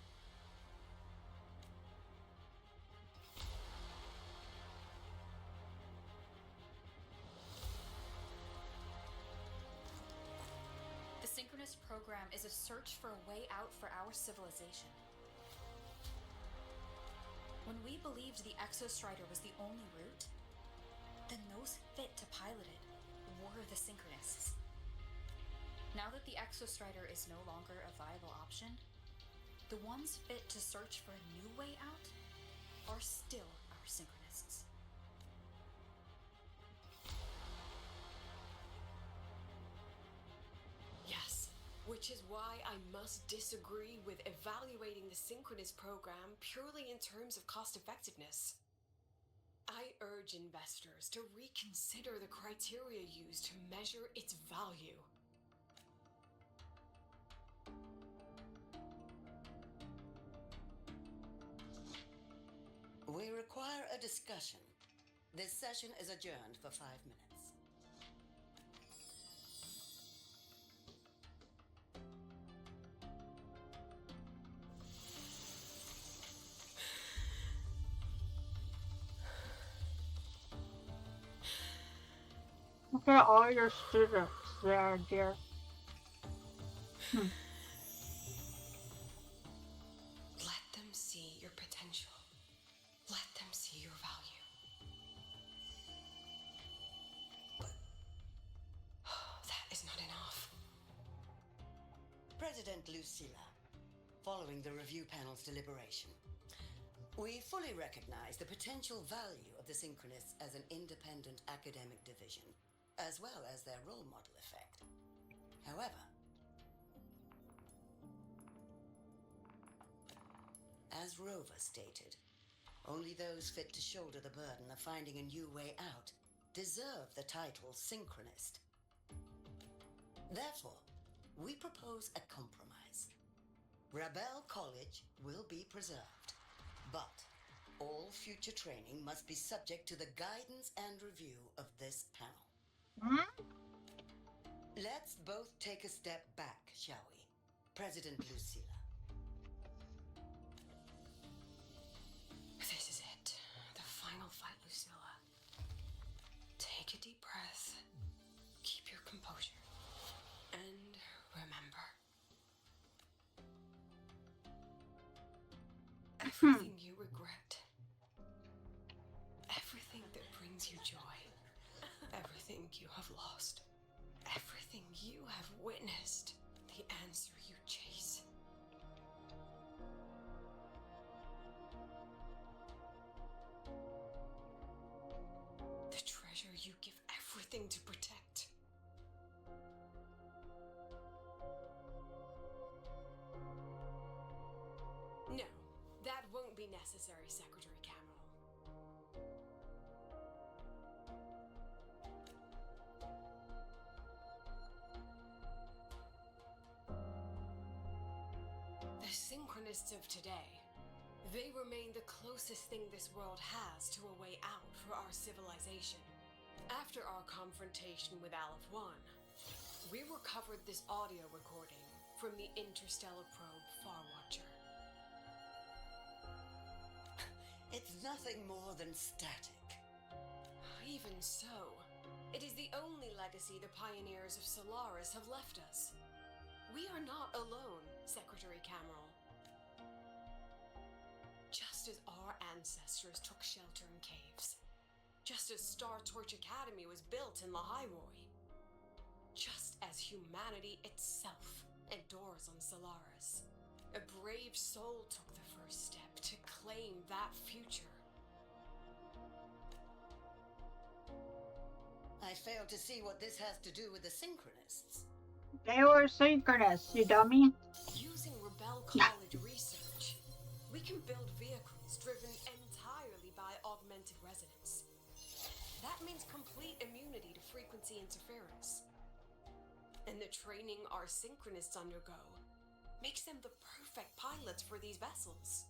The Synchronist program is a search for a way out for our civilization. When we believed the Exostrider was the only route, then those fit to pilot it were the Synchronists. Now that the Exostrider is no longer a viable option, the ones fit to search for a new way out are still our Synchronists. Yes, which is why I must disagree with evaluating the Synchronist program purely in terms of cost effectiveness. I urge investors to reconsider the criteria used to measure its value. We require a discussion. This session is adjourned for 5 minutes. Look at all your students there, dear. Let them see your potential. Let them see your President Lucilla, following the review panel's deliberation, we fully recognize the potential value of the Synchronists as an independent academic division, as well as their role model effect. However, as Rover stated, only those fit to shoulder the burden of finding a new way out deserve the title Synchronist. Therefore, we propose a compromise. Rebel College will be preserved, but all future training must be subject to the guidance and review of this panel. Let's both take a step back, shall we? President Lucilla. This is it. The final fight, Lucilla. Take a deep breath. Keep your composure. And remember. Everything you regret. Everything that brings you joy. Everything you have lost. Everything you have witnessed. The answer you chase. The treasure you give everything to protect. No, that won't be necessary, Secretary Cameron. The Synchronists of today, they remain the closest thing this world has to a way out for our civilization. After our confrontation with Aleph 1, we recovered this audio recording from the interstellar probe Farwatcher. It's nothing more than static. Even so, it is the only legacy the pioneers of Solaris have left us. We are not alone, Secretary Cameron. Just as our ancestors took shelter in caves, just as Star Torch Academy was built in Lahairoi, just as humanity itself endures on Solaris, a brave soul took the first step to claim that future. I fail to see what this has to do with the Synchronists. They were Synchronists, you dummy. Using Rebel College research, we can build vehicles driven entirely by augmented resonance. That means complete immunity to frequency interference. And the training our Synchronists undergo makes them the perfect pilots for these vessels.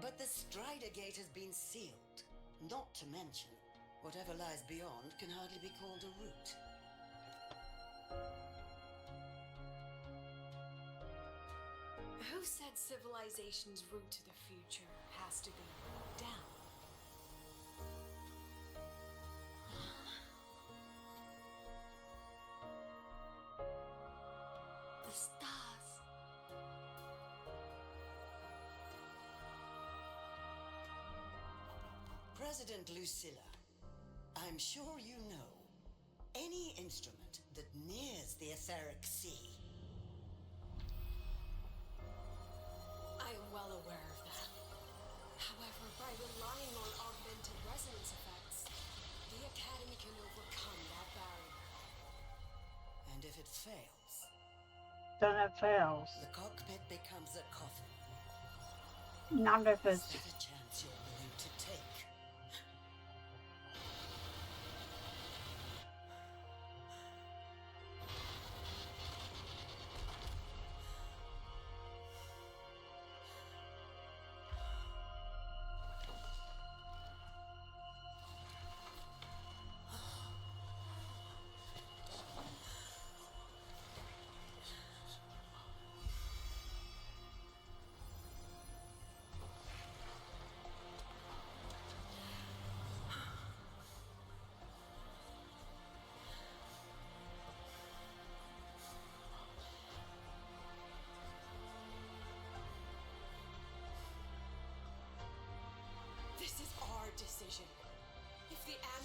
But the Strider Gate has been sealed. Not to mention, whatever lies beyond can hardly be called a route. Who said civilization's route to the future has to go down? The stars. President Lucilla, I'm sure you know, any instrument that nears the etheric sea. I am well aware of that. However, by relying on augmented resonance effects, the Academy can overcome that barrier. And if it fails, Then it fails. the cockpit becomes a coffin. Not if Is it's that a chance you're willing to take?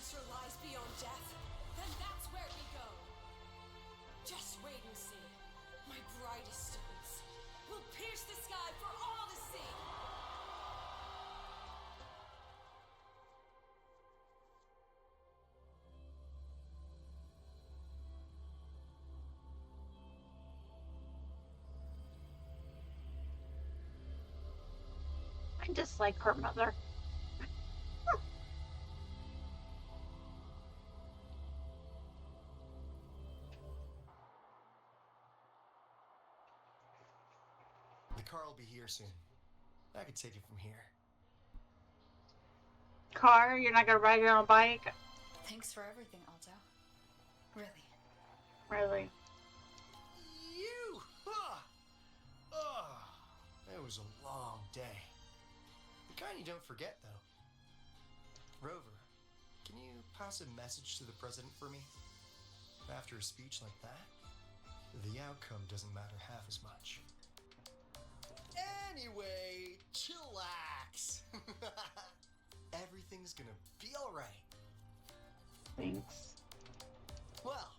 answer lies beyond death, then that's where we go. Just wait and see. My brightest students will pierce the sky for all to see. I dislike her mother. The car will be here soon. I can take it from here. Car? You're not gonna ride your own bike? Thanks for everything, Alto. Really. Really? You! It was a long day. The kind you don't forget, though. Rover, can you pass a message to the president for me? After a speech like that, the outcome doesn't matter half as much. Anyway, chillax. Everything's gonna be alright. Thanks. Well,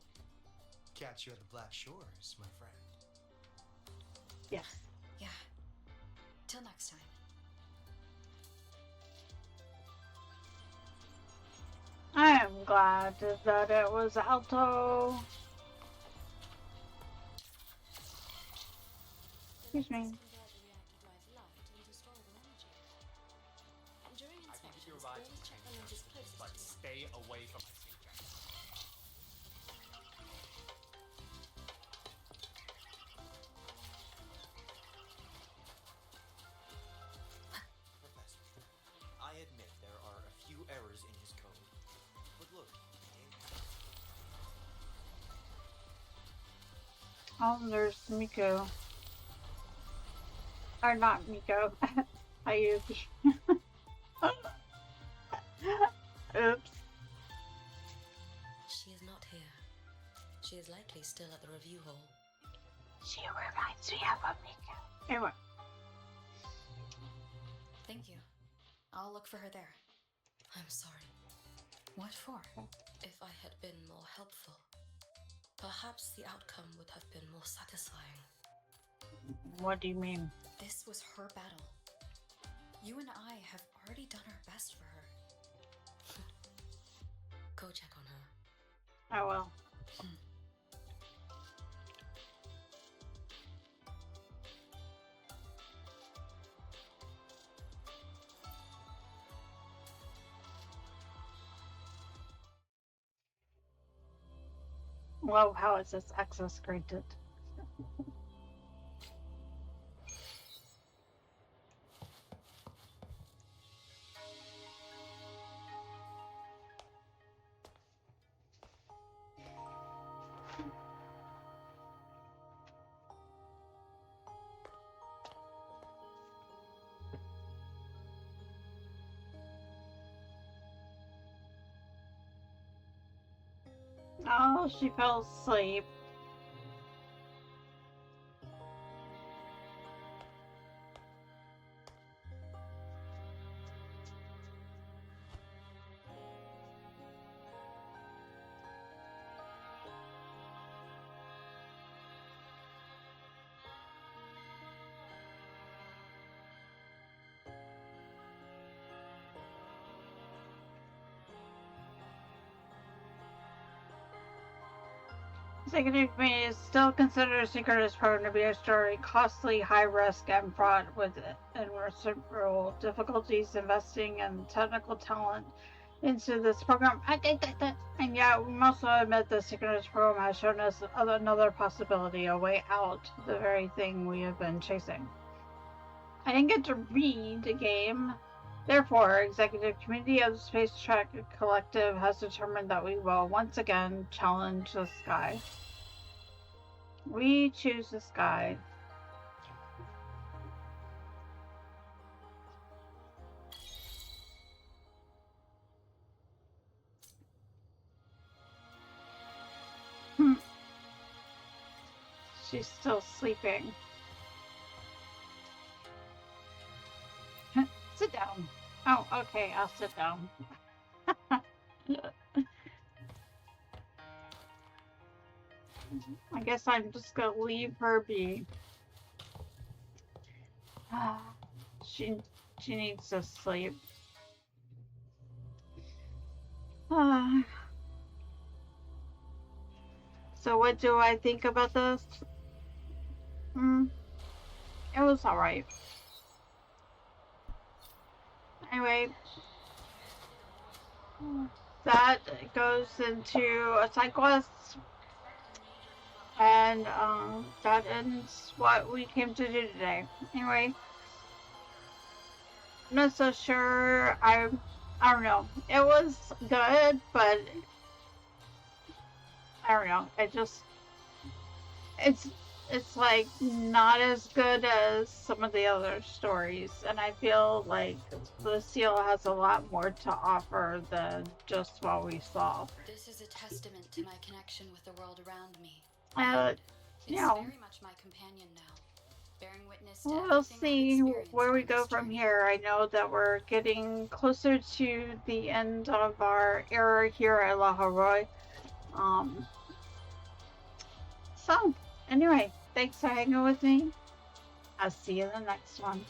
catch you at the Black Shores, my friend. Yes. Yeah. Till next time. I am glad that it was Alto. Excuse me. I can give you a ride to the change, but stay away from my sink jacket. Professor, I admit there are a few errors in his code. But look, Oh, there's Miko. Or not Miko. Ayuki. Oops. She is not here. She is likely still at the review hall. She reminds me of a Miko. Anyway. Thank you. I'll look for her there. I'm sorry. What for? If I had been more helpful, perhaps the outcome would have been more satisfying. What do you mean? This was her battle. You and I have already done our best for her. Go check on her. I will. Well, how is this access granted? Oh, she fell asleep. Executive Committee still considers synchronous program to be extraordinarily costly, high risk, and fraught with innumerable difficulties investing in technical talent into this program. And yet, we must admit the synchronous program has shown us another possibility, a way out, the very thing we have been chasing. I didn't get to read the game. Therefore, Executive Committee of the Space Trek Collective has determined that we will once again challenge the sky. We choose the sky. She's still sleeping. Sit down. Oh, okay, I'll sit down. I guess I'm just gonna leave her be. she she needs to sleep. So what do I think about this? It was alright. Anyway, that goes into a side quest, and that ends what we came to do today. Anyway, I'm not so sure. I don't know. It was good, but I don't know. It's like not as good as some of the other stories, and I feel like Lucille has a lot more to offer than just what we saw. This is a testament to my connection with the world around me. You It's know, very much my companion now, bearing witness to we'll everything see I've experienced where we on go this from journey. here. I know that we're getting closer to the end of our era here at La Haroy. So, anyway, thanks for hanging with me. I'll see you in the next one.